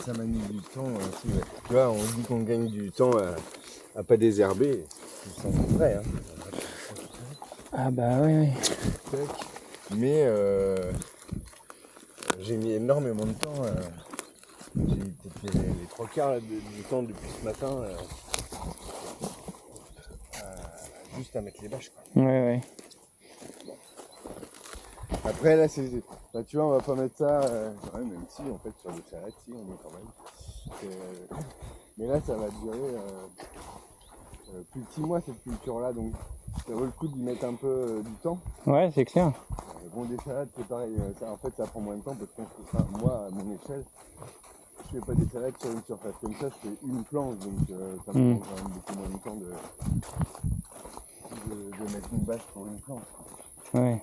ça m'a mis du temps aussi. Ouais. Tu vois, on dit qu'on gagne du temps à pas désherber. C'est vrai. Hein. Ah bah ouais. Mais j'ai mis énormément de temps. J'ai peut-être les 3/4 du temps depuis ce matin juste à mettre les bâches. Quoi. Ouais. Après là, bah, tu vois, on va pas mettre ça. Ouais, même si en fait sur les salades, si on met quand même. Mais là, ça va durer plus de 6 mois cette culture-là, donc ça vaut le coup d'y mettre un peu du temps. Ouais, c'est clair. Bon, des salades, c'est pareil. En fait, ça prend moins de temps parce qu'on fait ça. Moi, à mon échelle, je fais pas des salades sur une surface comme ça. Je fais une planche, donc ça me prend quand même beaucoup moins de temps de mettre une bâche pour une planche. Ouais.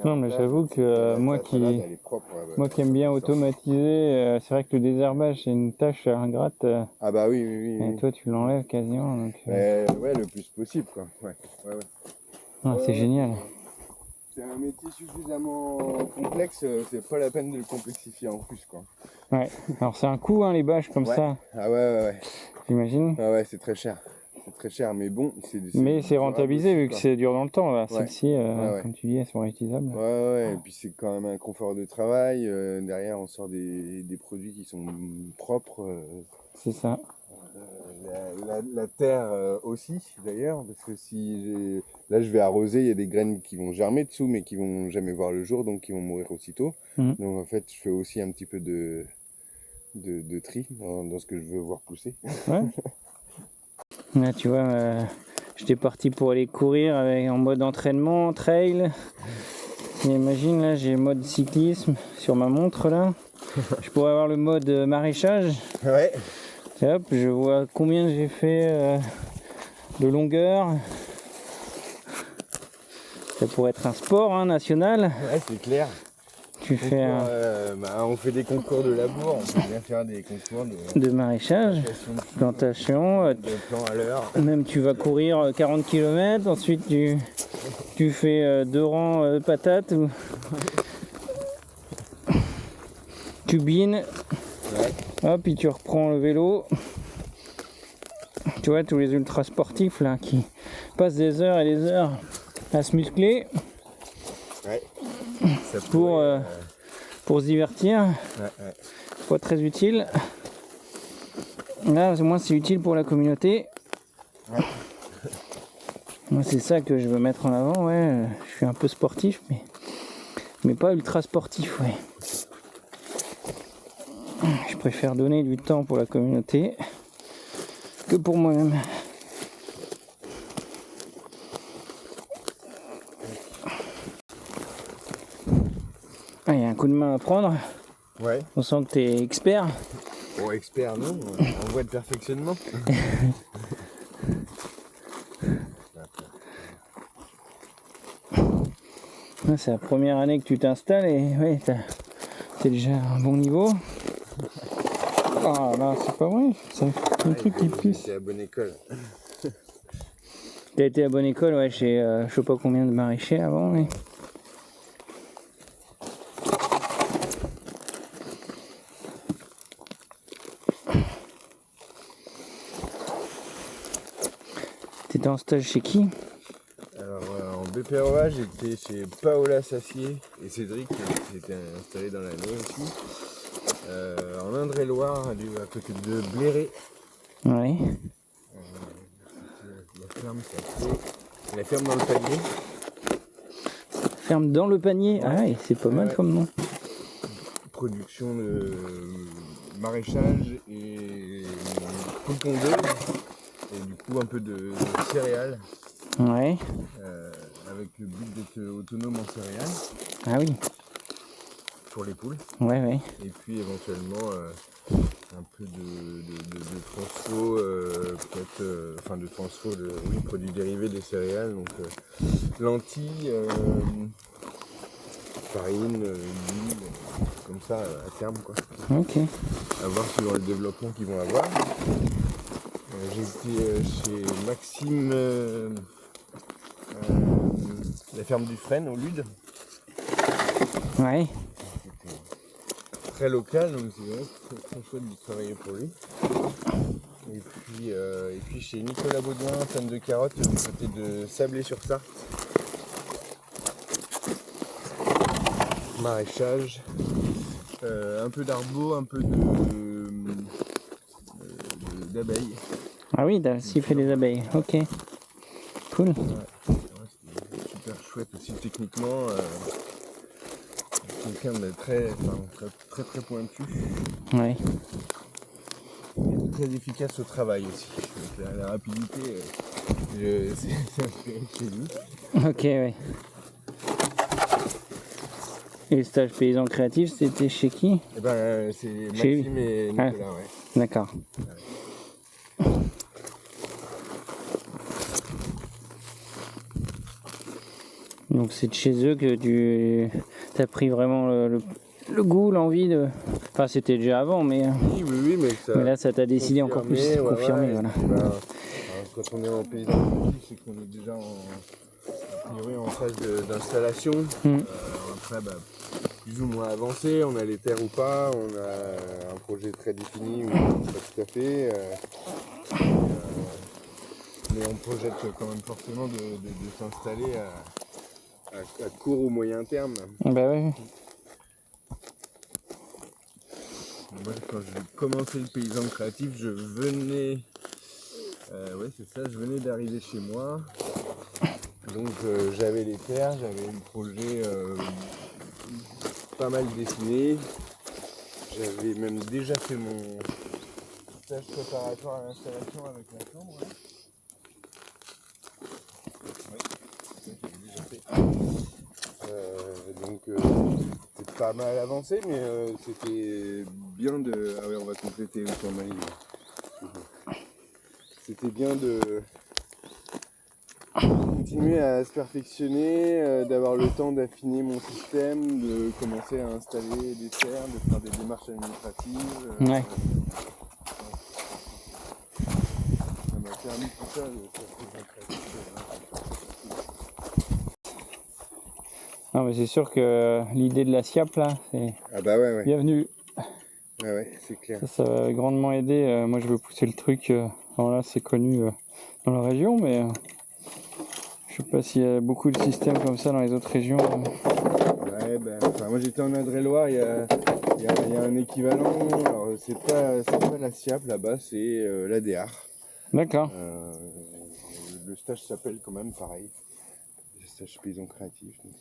Non, mais j'avoue que moi qui aime bien automatiser, c'est vrai que le désherbage c'est une tâche ingrate. Ah bah oui. Et toi tu l'enlèves quasiment. Donc, ouais, le plus possible quoi. Ouais. Ah, c'est génial. C'est un métier suffisamment complexe, c'est pas la peine de le complexifier en plus quoi. Ouais. Alors c'est un coût hein, les bâches comme ça. Ah ouais. J'imagine. Ah ouais, c'est très cher. C'est très cher, mais bon, c'est rentabilisé aussi, vu que c'est dur dans le temps. Là. Ouais. Celles-ci, comme tu dis, elles sont réutilisables. Ouais, et puis c'est quand même un confort de travail. Derrière, on sort des produits qui sont propres. C'est ça. La terre aussi, d'ailleurs, parce que là, je vais arroser, il y a des graines qui vont germer dessous, mais qui vont jamais voir le jour, donc qui vont mourir aussitôt. Donc en fait, je fais aussi un petit peu de tri dans ce que je veux voir pousser. Ouais. Là, tu vois, j'étais parti pour aller courir en mode entraînement, trail. Et imagine, là, j'ai le mode cyclisme sur ma montre, là. Je pourrais avoir le mode maraîchage. Ouais. Et hop, je vois combien j'ai fait de longueur. Ça pourrait être un sport hein, national. Ouais, c'est clair. On fait des concours de labour, on peut bien faire des concours de maraîchage, plantation, de plants à l'heure. Même tu vas courir 40 km, ensuite tu fais 2 rangs patates, tu bines, hop, puis tu reprends le vélo. Tu vois tous les ultra sportifs là qui passent des heures et des heures à se muscler. Ouais. Pour se divertir, pas très utile. Là, moi, c'est utile pour la communauté. Ouais. Moi, c'est ça que je veux mettre en avant. Ouais, je suis un peu sportif, mais pas ultra sportif. Ouais. Je préfère donner du temps pour la communauté que pour moi-même. Il y a un coup de main à prendre. Ouais. On sent que tu es expert. Bon, expert non, en voie de perfectionnement. C'est la première année que tu t'installes et ouais, t'es déjà à un bon niveau. Ah là, c'est pas vrai, c'est un truc qui pousse. T'es à bonne école. T'as été à bonne école, ouais, chez je sais pas combien de maraîchers avant, mais... T'étais en stage chez qui? Alors en BPROA, j'étais chez Paola Sassier et Cédric qui s'était installé dans l'année aussi. En Indre-et-Loire, à côté de Bléré. Ouais. La ferme dans le panier. Ferme dans le panier. Ah ouais, c'est pas mal comme nom. Production de maraîchage et poules pondeuses. Et du coup un peu de céréales. Ouais. Avec le but d'être autonome en céréales. Ah oui. pour les poules. Ouais, ouais. Et puis éventuellement un peu de transfo, peut-être, enfin de transfo, oui, produits dérivés des céréales, donc lentilles, farine, huile, comme ça à terme quoi. Ok. À voir selon le développement qu'ils vont avoir. J'ai été chez Maxime, la ferme du Frêne au Lude. Ouais. Très local, donc c'est vrai très, très chouette de travailler pour lui. Et puis chez Nicolas Baudouin, fan de carottes, du côté de Sablé-sur-Sarthe. Maraîchage, un peu d'arbo, un peu d'abeilles. Ah oui, s'il fait des abeilles. Ok. Cool. Ouais, c'était super chouette aussi techniquement. Quelqu'un de très pointu. Ouais. Et très efficace au travail aussi. Donc la rapidité, c'est inspiré chez lui. Ok, ouais. Et le stage paysan créatif, c'était chez qui? Eh ben, c'est Chez Maxime et Nicolas, ouais. D'accord. Donc c'est de chez eux que tu as pris vraiment le goût, l'envie de... Enfin c'était déjà avant, mais Oui, mais là ça t'a décidé encore plus confirmé. Ouais. Voilà. Ben, quand on est en paysan créatif, c'est qu'on est déjà a priori en phase d'installation. Après, plus ou moins avancé, on a les terres ou pas, on a un projet très défini ou pas tout à fait. Mais on projette quand même forcément de s'installer à court ou moyen terme. Bah ouais. Moi, quand j'ai commencé le paysan créatif, je venais, je venais d'arriver chez moi. Donc j'avais les terres, j'avais le projet pas mal dessiné. J'avais même déjà fait mon stage préparatoire à l'installation avec la chambre. Là. Ouais, j'avais déjà fait. Donc c'était pas mal avancé, mais c'était bien de. Ah ouais, on va compléter le formalin. C'était bien de continuer à se perfectionner, d'avoir le temps d'affiner mon système, de commencer à installer des terres, de faire des démarches administratives. Ouais. Ça m'a permis tout ça de faire des créatif. Non mais c'est sûr que l'idée de la SIAP là, c'est Ah bah ouais. bienvenue. Ouais, c'est clair. Ça va grandement aider. Moi je veux pousser le truc. Alors là c'est connu dans la région, mais je sais pas s'il y a beaucoup de systèmes comme ça dans les autres régions. Ouais, moi j'étais en Indre-et-Loire, il y a un équivalent. Alors c'est pas la SIAP là-bas, c'est l'ADR. D'accord. Le stage s'appelle quand même pareil. Le stage paysan créatif. Donc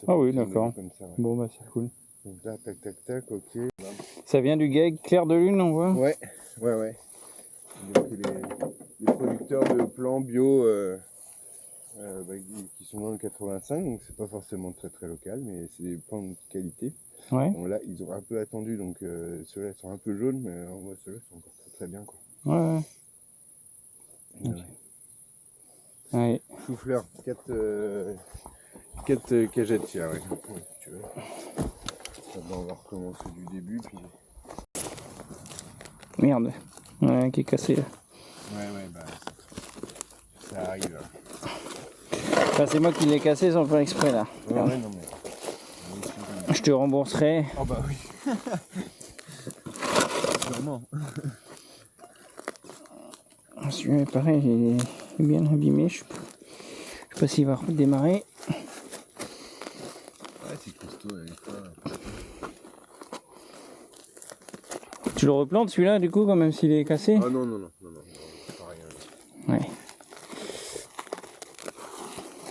Ah oui, fonctionne d'accord. comme ça. Ouais. Bon bah c'est cool. Donc là, tac, ok. Ça vient du GEG Clair de Lune, on voit? Ouais. Donc les producteurs de plants bio qui sont dans le 85, donc c'est pas forcément très local, mais c'est des plants de qualité. Ouais. Bon là, ils ont un peu attendu, donc ceux-là sont un peu jaunes, mais en vrai ceux-là sont encore très bien quoi. Ouais. Ouais. Chou-fleur, 4 cagettes, tiens, ouais. Si tu veux. On va recommencer du début, puis... Merde. Ouais, qui est cassé là. Ouais, ça arrive. Enfin, c'est moi qui l'ai cassé sans le faire exprès là. Ouais, non mais... Je te rembourserai. Oh bah oui. Sûrement. Celui-là pareil, il est bien abîmé. Je sais pas s'il va redémarrer. Ouais, c'est costaud avec ça. Tu le replantes celui-là du coup, quand même s'il est cassé? Ah non, c'est pas rien. Ouais.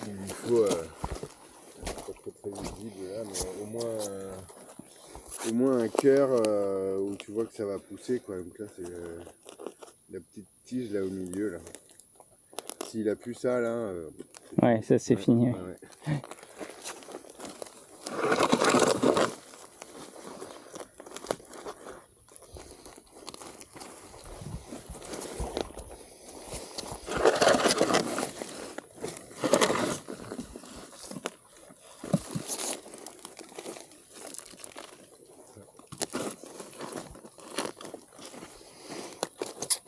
Il faut, pas très visible là, mais au moins un cœur où tu vois que ça va pousser quoi. Donc là c'est la petite tige là au milieu là. S'il a plus ça là. Ouais, ça c'est fini. Ouais.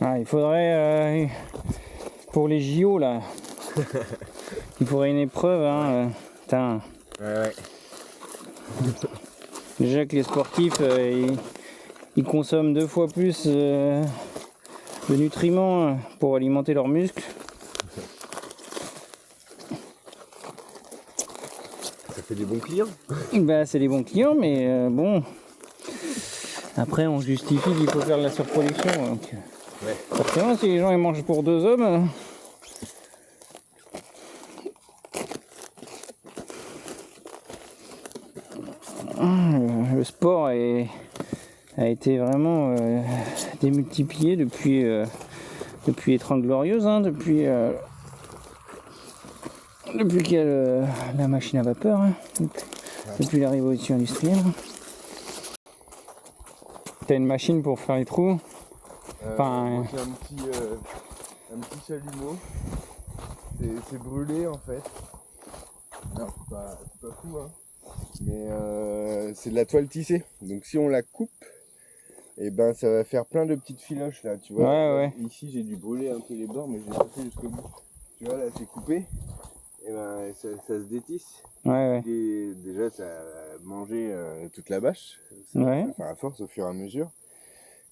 Ah, il faudrait pour les JO là, il faudrait une épreuve. Hein, putain. Ouais. Déjà que les sportifs ils consomment 2 fois plus de nutriments pour alimenter leurs muscles. Ça fait des bons clients. Bah, c'est des bons clients, mais bon. Après, on justifie qu'il faut faire de la surproduction. Donc, Ouais. forcément, si les gens ils mangent pour 2 hommes. Le sport a été vraiment démultiplié depuis les 30 Glorieuses, hein, depuis qu'il y a la machine à vapeur, hein, depuis la révolution industrielle. T'as une machine pour faire les trous. Moi, j'ai un petit chalumeau. C'est brûlé en fait. Non, c'est pas fou, hein. Mais c'est de la toile tissée. Donc si on la coupe, et ben ça va faire plein de petites filoches là, tu vois. Ouais. Ici j'ai dû brûler un peu les bords, mais j'ai pas fait jusqu'au bout. Tu vois là c'est coupé, et ben ça se détisse. Ouais. Et déjà ça a mangé toute la bâche. Ouais. Ça fait à force au fur et à mesure.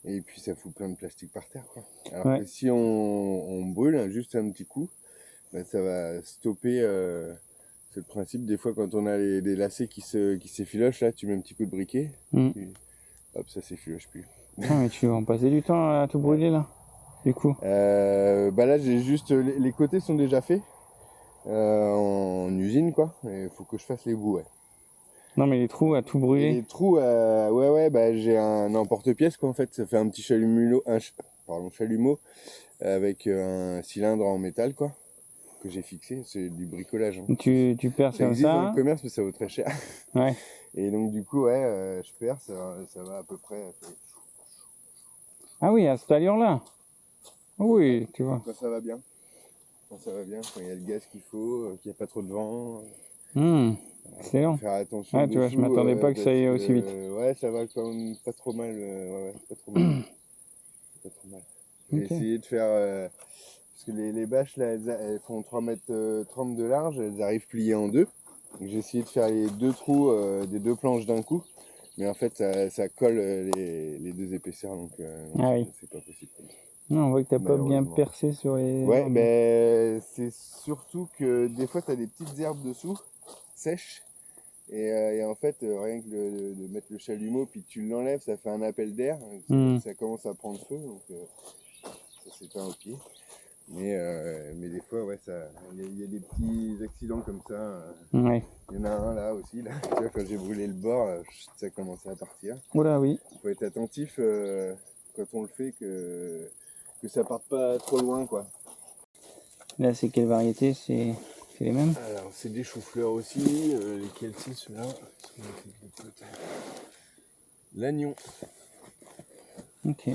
Et puis ça fout plein de plastique par terre, quoi. Alors Ouais. que si on brûle juste un petit coup, ben, ça va stopper. C'est le principe des fois quand on a les lacets qui s'effilochent là, tu mets un petit coup de briquet, puis, hop, ça s'effiloche plus. Ah, mais tu vas en passer du temps à tout brûler là, du coup. Bah là j'ai juste les côtés sont déjà faits en usine quoi. Il faut que je fasse les bouts, ouais. Non, mais les trous à tout brûler. Et les trous, ouais, bah j'ai un emporte-pièce quoi en fait. Ça fait un petit chalumeau, chalumeau avec un cylindre en métal quoi que j'ai fixé. C'est du bricolage. Hein. Tu perces Ça comme existe dans ça. le commerce mais ça vaut très cher. Ouais. Et donc du coup ouais, je perce, ça va à peu près. Ah oui, à cette allure-là. Oui, tu vois. Quand ça va bien. Quand ça va bien, quand il y a le gaz qu'il faut, qu'il n'y a pas trop de vent. Excellent. Faire attention. Ah, tu vois, je m'attendais pas que ça aille aussi vite. Ouais, ça va quand même pas trop mal. Ouais, pas trop mal. Pas trop mal. J'ai Ok. essayé de faire. Parce que les bâches là, elles font 3 mètres 30 de large, elles arrivent pliées en deux. Donc j'ai essayé de faire les 2 trous des 2 planches d'un coup. Mais en fait, ça colle les 2 épaisseurs, donc Ah oui. c'est pas possible. Non, on voit que t'as pas bien Malheureusement. percé sur les. Ouais, ben c'est surtout que des fois tu as des petites herbes dessous, sèches, et en fait rien que de mettre le chalumeau puis tu l'enlèves, ça fait un appel d'air, ça commence à prendre feu, donc ça s'éteint au pied. Mais des fois, ouais, il y a des petits accidents comme ça. Ouais. Il y en a un là aussi, là. Tu vois, quand j'ai brûlé le bord, ça a commencé à partir. Oula, oui. Il faut être attentif quand on le fait que ça parte pas trop loin, quoi. Là, c'est quelle variété? C'est les mêmes? Alors, c'est des choux-fleurs aussi. Lesquels c'est ceux-là? L'agnon. Ok.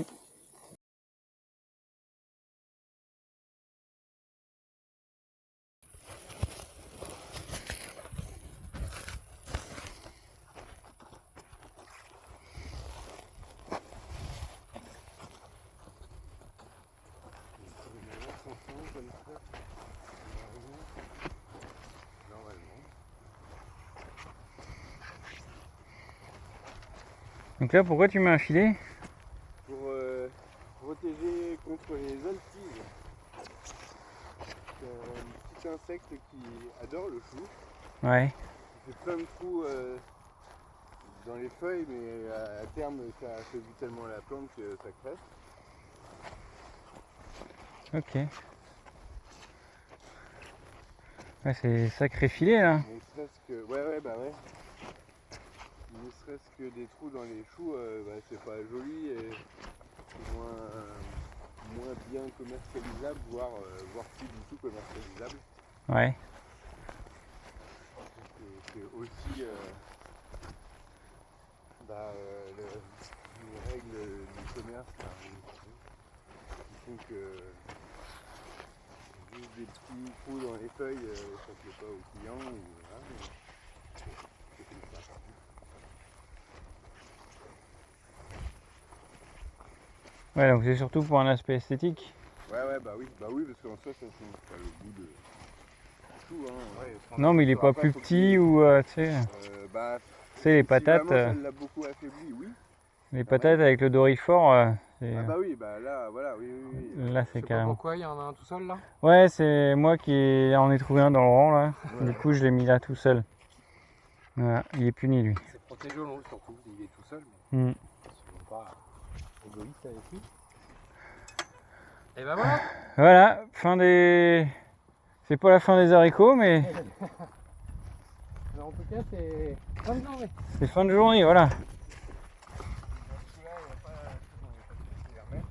Donc là, pourquoi tu mets un filet? Pour protéger contre les altises. C'est un petit insecte qui adore le chou. Ouais. Il fait plein de trous dans les feuilles, mais à terme, ça affaiblit tellement la plante que ça crève. Ok. Ouais, c'est sacré filet là. Ne serait-ce que, ouais, bah ouais. Ne serait-ce que des trous dans les choux, c'est pas joli et c'est moins bien commercialisable, voire plus du tout commercialisable. Ouais. C'est aussi les règles du commerce qui font que juste des petits trous dans les feuilles, ça ne plaît pas aux clients. Voilà, c'est comme ça. Ouais, donc c'est surtout pour un aspect esthétique. Ouais, bah oui, parce qu'en soi, ça change pas le goût de tout, hein. Ouais, Non, mais il est pas après, plus faut petit ou bah, tu sais, les si patates, vraiment ça l'a beaucoup affaibli, oui. les Ah ouais. patates avec le dorifort, Ah bah oui, bah là, voilà, oui. là Je c'est sais pas carrément. pourquoi il y en a un tout seul là. Ouais, c'est moi qui en ai trouvé un dans le rang là. Ouais. Du coup, je l'ai mis là tout seul. Voilà, il est puni lui. C'est protégé au long surtout, il est tout seul. Mais Mm. c'est pas égoïste avec lui. Et ben voilà. Voilà, fin des. C'est pas la fin des haricots, mais Mais en tout cas, c'est fin de journée. c'est fin de journée, voilà.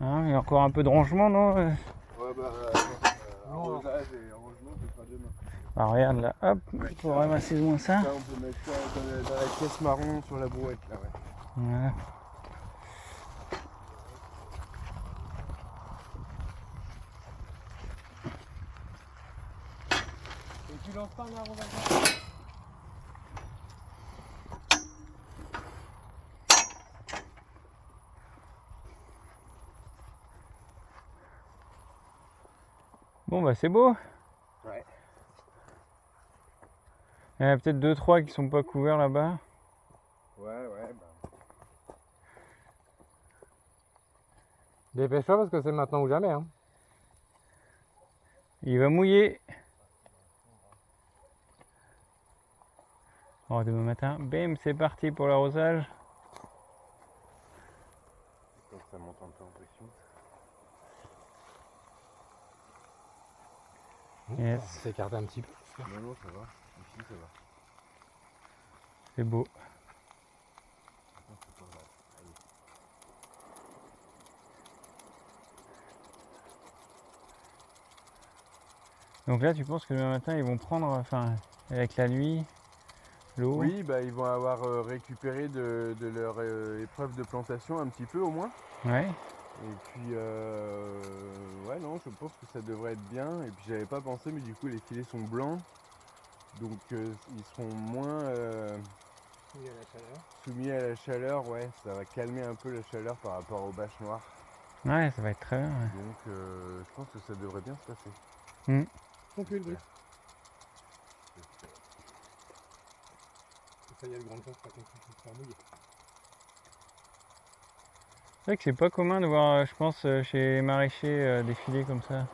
Hein, il y a encore un peu de rangement, non? Ouais, bah, arrosage et rangement, ce sera demain. Bah regarde là, hop, pour ramasser au moins ça. Ça, on peut mettre ça dans la caisse marron sur la brouette, là, ouais. Voilà. Et tu lances pas un arrosage? Bon bah c'est beau. Ouais. Il y en a peut-être 2-3 qui sont pas couverts là-bas. Ouais, bah. Dépêche-toi parce que c'est maintenant ou jamais. Hein. Il va mouiller. Oh, demain matin, bim, c'est parti pour l'arrosage. Donc ça monte un peu en pression. Yes. On s'écarte un petit peu. Non, ça va. Ici, ça va. C'est beau. Non, c'est pas grave. Allez. Donc là, tu penses que demain matin, ils vont prendre, enfin, avec la nuit, l'eau? Oui, bah, ils vont avoir récupéré de leur épreuve de plantation un petit peu au moins. Ouais. Et puis, ouais, non, je pense que ça devrait être bien. Et puis, j'avais pas pensé, mais du coup, les filets sont blancs. Donc, ils seront moins Il y a la chaleur. soumis à la chaleur. Ouais, ça va calmer un peu la chaleur par rapport aux bâches noires. Ouais, ça va être très bien. Ouais. Donc, je pense que ça devrait bien se passer. On fait le bruit. Ça y a le grand temps, ça continue de faire mouiller. C'est vrai que c'est pas commun de voir, je pense, chez les maraîchers des filets comme ça.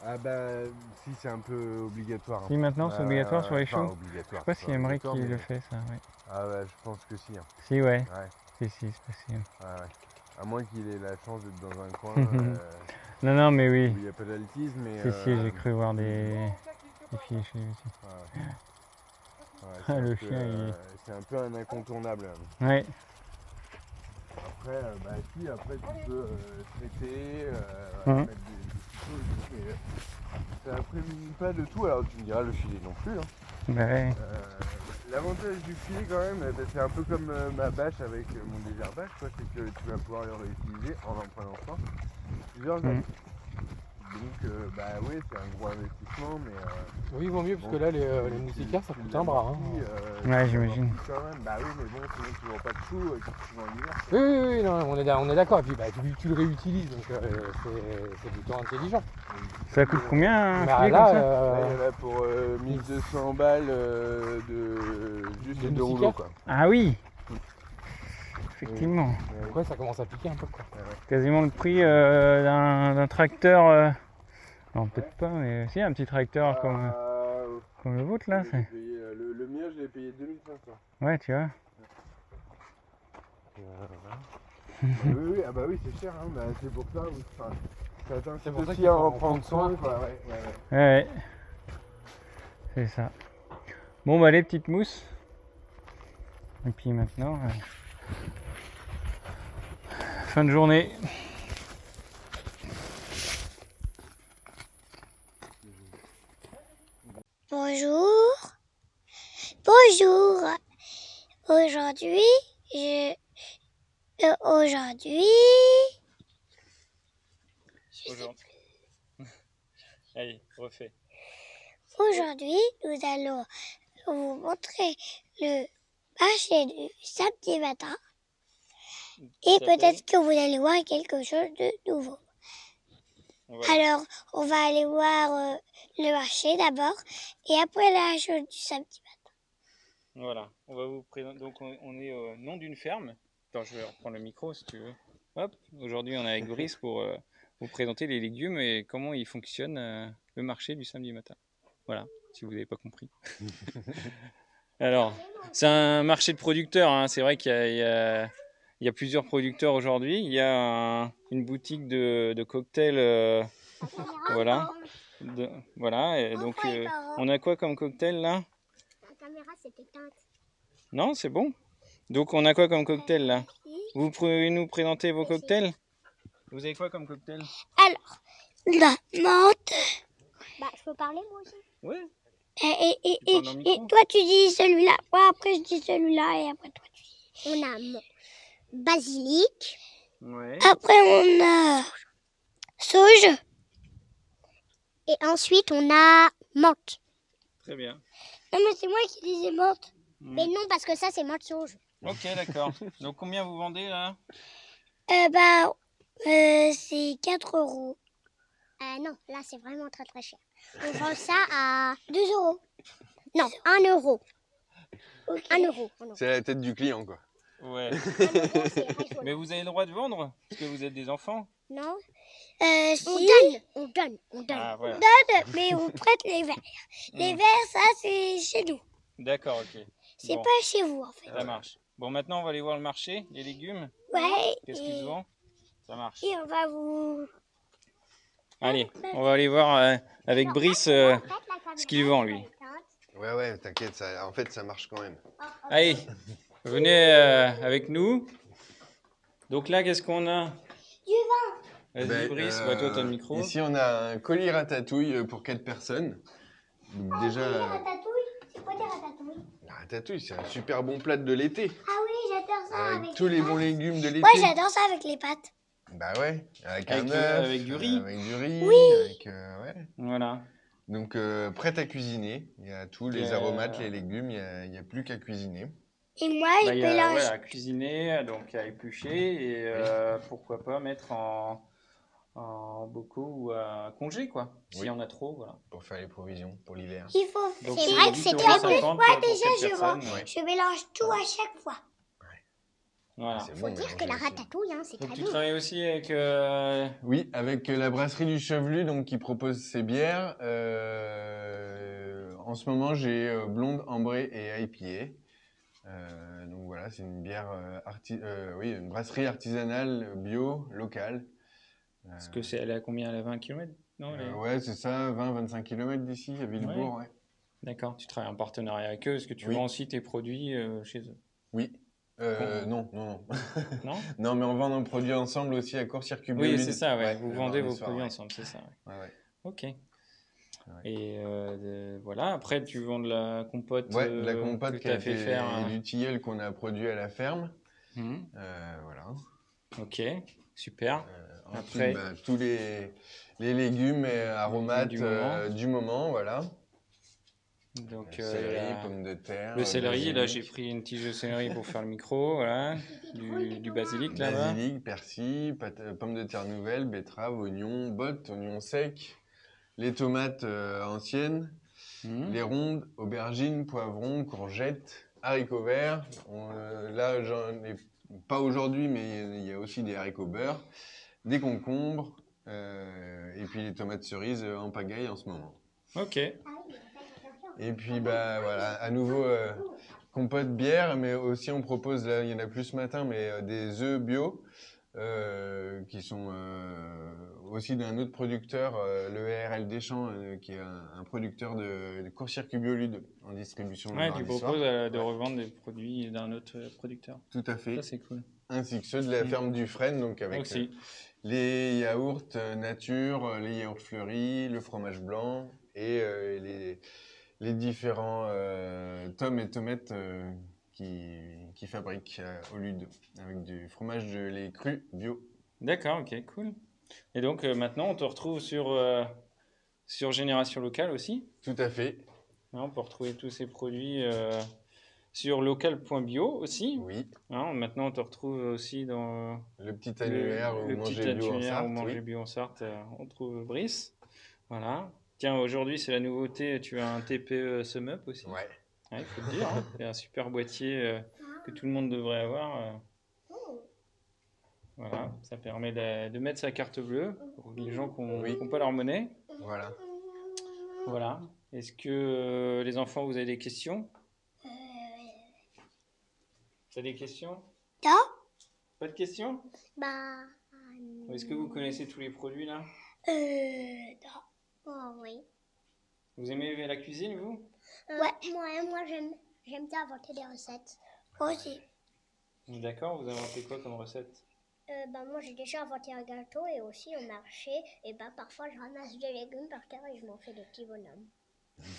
Ah bah si, c'est un peu obligatoire. Si maintenant c'est obligatoire sur les choux. Enfin, obligatoire. Je sais pas si Emery qui mais... le fait ça. Ouais. Ah bah je pense que si. Hein. Si, ouais. Ouais. Si, c'est possible. Ouais. À moins qu'il ait la chance d'être dans un coin Non, non, mais où oui. il n'y a pas d'altisme. Mais, Si, j'ai cru voir des filets chez lui aussi. Ouais, Le chien, il... c'est un peu un incontournable. Ouais. Après, bah si, après tu peux traiter, Mhm. mettre des choses, mais ça prémunit pas de tout. Alors tu me diras le filet non plus. Hein. Bah ouais. L'avantage du filet quand même, c'est un peu comme ma bâche avec mon désherbage, quoi, c'est que tu vas pouvoir le réutiliser en prenant soin plusieurs années. Donc bah oui, c'est un gros investissement, mais Oui, il vaut mieux parce que là, les moustiquaires, ça coûte un bras. Hein. Ouais, j'imagine. Bah oui, mais bon, sinon tu vends pas de choux quand tu vends l'hiver. Oui, non, on est d'accord. Et puis bah, tu le réutilises, donc c'est plutôt intelligent. Ça coûte combien un Bah, filet là, comme ça? Là, il y en a pour 1200 balles juste de de rouleaux, moustiquaires. quoi. Ah oui. Effectivement. Ouais, ça commence à piquer un peu, quoi. Quasiment le prix d'un tracteur. Non, peut-être pas, mais si, un petit tracteur comme le vôtre là. J'ai payé, le mien, je l'ai payé 2500. Ouais, tu vois. Oui, ah bah oui, c'est cher, hein, bah, c'est pour ça. Oui. Enfin, C'est pour ça qu'il qu'il faut en en prendre prendre soin. soin. Quoi, ouais. Ouais. C'est ça. Bon, bah, les petites mousses. Et puis maintenant, fin de journée. Bonjour. Bonjour. Aujourd'hui, Allez, refais. Aujourd'hui, nous allons vous montrer le marché du samedi matin. Et s'appelle peut-être que vous allez voir quelque chose de nouveau. Voilà. Alors, on va aller voir le marché d'abord et après la chose du samedi matin. Voilà, on va vous présenter. Donc, on est au nom d'une ferme. Attends, je vais reprendre le micro si tu veux. Hop, aujourd'hui, on est avec Brice pour vous présenter les légumes et comment il fonctionne le marché du samedi matin. Voilà, si vous n'avez pas compris. Alors, c'est un marché de producteurs, hein. C'est vrai qu'il y a plusieurs producteurs aujourd'hui. Il y a une boutique de cocktails. Voilà. Voilà. Et donc, on a quoi comme cocktail là? La caméra s'est éteinte. Non, c'est bon. Donc, on a quoi comme cocktail là? Vous pouvez nous présenter vos cocktails? Vous avez quoi comme cocktail? Alors, la menthe. Bah, je peux parler moi aussi. Oui. Et Tu parles dans le micro? toi, tu dis celui-là. Moi, après, je dis celui-là. Et après, toi, tu dis. On a basilic. Ouais. Après, on a sauge. Et ensuite, on a menthe. Très bien. Non, mais c'est moi qui disais menthe. Mais non, parce que ça, c'est menthe sauge. Ok, d'accord. Donc, combien vous vendez là? C'est 4 euros. Non, là, c'est vraiment très très cher. On vend ça à 2 euros. Non, 1 euro. Okay. 1 euro. C'est la tête du client, quoi. Ouais. 1 euro, c'est rigolo. Mais vous avez le droit de vendre? Parce que vous êtes des enfants? Non. Si. On donne. Ah, voilà. Mais on prête les verres. Les verres, ça, c'est chez nous. D'accord, ok. C'est Bon, pas chez vous, en fait. ça marche. Bon, maintenant, on va aller voir le marché, les légumes. Ouais. Qu'est-ce qu'ils se vendent? Ça marche. Et on va vous... Allez, on va aller voir avec Brice ce qu'il vend, lui. Ouais, t'inquiète, en fait, ça marche quand même. Allez, venez avec nous. Donc là, qu'est-ce qu'on a? Du vin. Vas-y, Brice, toi, t'as le micro. Ici, on a un colis ratatouille pour 4 personnes. Donc, déjà, ratatouille. C'est quoi des ratatouilles? la ratatouille, c'est un super bon plat de l'été. Ah oui, j'adore ça Avec tous les bons légumes de l'été. Ouais, j'adore ça avec les pâtes. Bah ouais, avec Avec un œuf, avec du riz. Avec du riz, Oui. ouais. Voilà. Donc, prête à cuisiner. Il y a tous les aromates, les légumes, il n'y a plus qu'à cuisiner. Et moi, Bah, je il y a mélange. à cuisiner, donc à éplucher et pourquoi pas mettre en bocaux ou à congé, quoi. S'il y en a trop, voilà. Pour faire les provisions pour l'hiver. Il faut... Donc, C'est vrai que c'est très bon. 8,50 € Moi, pour déjà, 4 je vois. personnes, ouais. Je mélange tout à chaque fois. Voilà. C'est Faut bon, dire que la mélanger aussi. ratatouille, hein, c'est Donc très tu bon. travailles aussi avec... Oui, avec la brasserie du Chevelu, donc qui propose ses bières. En ce moment, j'ai blonde, ambrée et IPA. Donc voilà, c'est une bière, une brasserie artisanale bio, locale. Parce que elle est à combien? Elle est à 20 km? Non, elle est- Ouais, c'est ça, 20-25 km d'ici, à Villebourg. Ouais. D'accord, tu travailles en partenariat avec eux. Est-ce que tu Oui. vends aussi tes produits chez eux? Oui. Non. Non? Non, mais on vend nos produits ensemble aussi à Court-Circuit Bio Oui, Lude. c'est ça, ouais. Vous le vendez mardi vos soir, produits ouais. ensemble, c'est ça. Ouais. Ouais. Ok. Et voilà, après tu vends de la compote, Ouais, de la compote que qui tu a as fait été faire. et du tilleul qu'on a produit à la ferme. Mhm. Voilà. Ok, super. Ensuite, Après- tous les légumes et aromates du moment, voilà. Donc Céleri, pommes de terre. le céleri, là j'ai basilic. pris une tige de céleri pour faire le micro, voilà. Du basilic là-bas. Basilic, persil, pommes de terre nouvelles, betteraves, oignons, bottes, oignons secs, les tomates anciennes, Mhm. les rondes, aubergines, poivrons, courgettes, haricots verts. Là, j'en ai pas aujourd'hui, mais il y a aussi des haricots beurre, des concombres, et puis les tomates cerises en pagaille en ce moment. Ok. Et puis, bah voilà, à nouveau, compote bière, mais aussi on propose, là, il y en a plus ce matin, mais des œufs bio, qui sont aussi d'un autre producteur, le RL Deschamps, qui est un producteur de Court-Circuit Bio Lude en distribution le Ouais, tu mardi soir. proposes de revendre des produits d'un autre producteur. Tout à fait. Ça c'est cool. Ainsi que ceux de la ferme du Frêne, donc avec Aussi. les yaourts nature, les yaourts fleuris, le fromage blanc et les différents tomes et tomates qui fabriquent au Lude avec du fromage de lait cru bio. D'accord, ok, cool. Et donc maintenant on te retrouve sur Génération Locale aussi. Tout à fait. Hein, on peut retrouver tous ces produits sur local.bio aussi. Oui. Hein, maintenant, on te retrouve aussi dans Le petit annuaire où le petit manger bio en annuaire Sarthe. où manger Oui. bio en Sarthe. On trouve Brice. Voilà. Tiens, aujourd'hui, c'est la nouveauté. Tu as un TPE Sum Up aussi. Ouais. Il faut le dire. Hein. C'est un super boîtier que tout le monde devrait avoir. Voilà. Ça permet de mettre sa carte bleue pour les gens qui n'ont pas leur monnaie. Voilà. Voilà. Est-ce que les enfants, vous avez des questions? T'as des questions? Non. Pas de questions? Bah. Est-ce que vous connaissez tous les produits là? Non. Oh, oui. Vous aimez la cuisine, vous? Ouais. Moi j'aime bien inventer des recettes. Moi aussi. D'accord, vous inventez quoi comme recette? Moi j'ai déjà inventé un gâteau et aussi au marché. Et parfois je ramasse des légumes par terre et je m'en fais des petits bonhommes.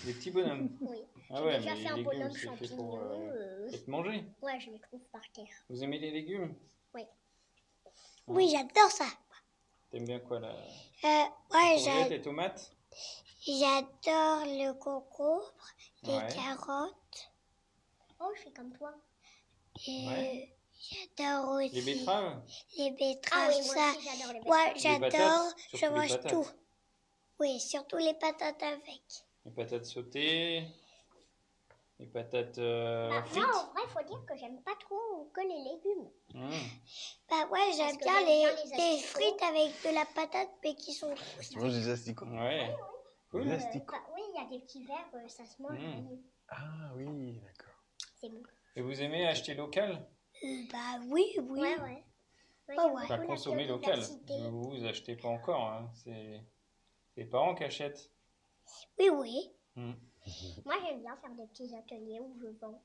Des petits bonhommes? Oui. Ah J'ai ouais, déjà mais fait un les bonhomme légumes, c'est fait champignon. pour être mangé. Ouais, je les trouve par terre. Vous aimez les légumes? Oui. Hein? Oui, j'adore ça. T'aimes bien quoi, la Ouais, courgette, les tomates? j'adore le concombre, les Ouais. carottes. Oh, je fais comme toi. Et Ouais. j'adore aussi Les betteraves? les betteraves. Ah oui, moi aussi, j'adore les betteraves. Ouais, j'adore. patates, Je surtout les mange patates. tout. Oui, surtout les patates avec. Les patates sautées, les patates frites. Moi, en vrai, faut dire que j'aime pas trop que les légumes. Mmh. J'aime bien les frites avec de la patate, mais qui sont Tu manges des asticots? Ouais. Cool. Des asticots. oui, il y a des petits verres, ça se mange. Ah oui, d'accord. C'est bon. Et vous aimez acheter local? Oui. Ouais. Enfin, consommer local. Vous achetez pas encore, hein. C'est les parents qui achètent. Oui. Mmh. Moi, j'aime bien faire des petits ateliers où je vends.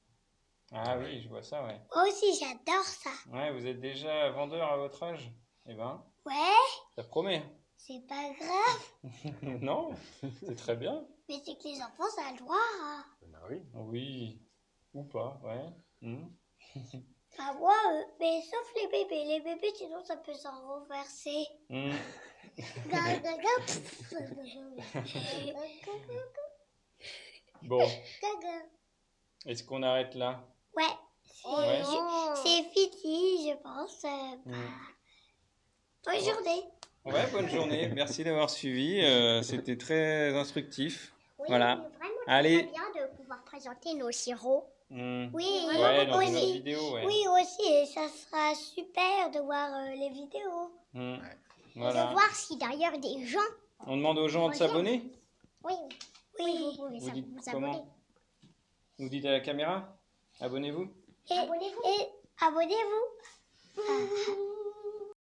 Ah oui, je vois ça, ouais. Moi aussi, j'adore ça. Ouais, vous êtes déjà vendeur à votre âge? Eh ben, Ouais, ça promet. c'est pas grave. Non, c'est très bien. Mais c'est que les enfants, ça a le droit. Hein. Bah oui. Oui, ou pas, ouais. Mmh. Moi, mais sauf les bébés. Les bébés, sinon, ça peut s'en renverser. Mmh. Bon, est-ce qu'on arrête là? Ouais. Ouais. C'est fini, je pense. Bonne journée. Ouais, bonne journée. Merci d'avoir suivi. C'était très instructif. Oui, Voilà. Vraiment Allez. très bien de pouvoir présenter nos sirops. Mmh. Oui, Ouais, dans une autre aussi. vidéo, ouais. Oui, aussi, et ça sera super de voir les vidéos. Mmh. Et Voilà. de voir si d'ailleurs des gens. On demande aux gens de s'abonner? Oui, vous pouvez Vous dites vous abonner. comment? Vous dites à la caméra? Abonnez-vous? Et abonnez-vous.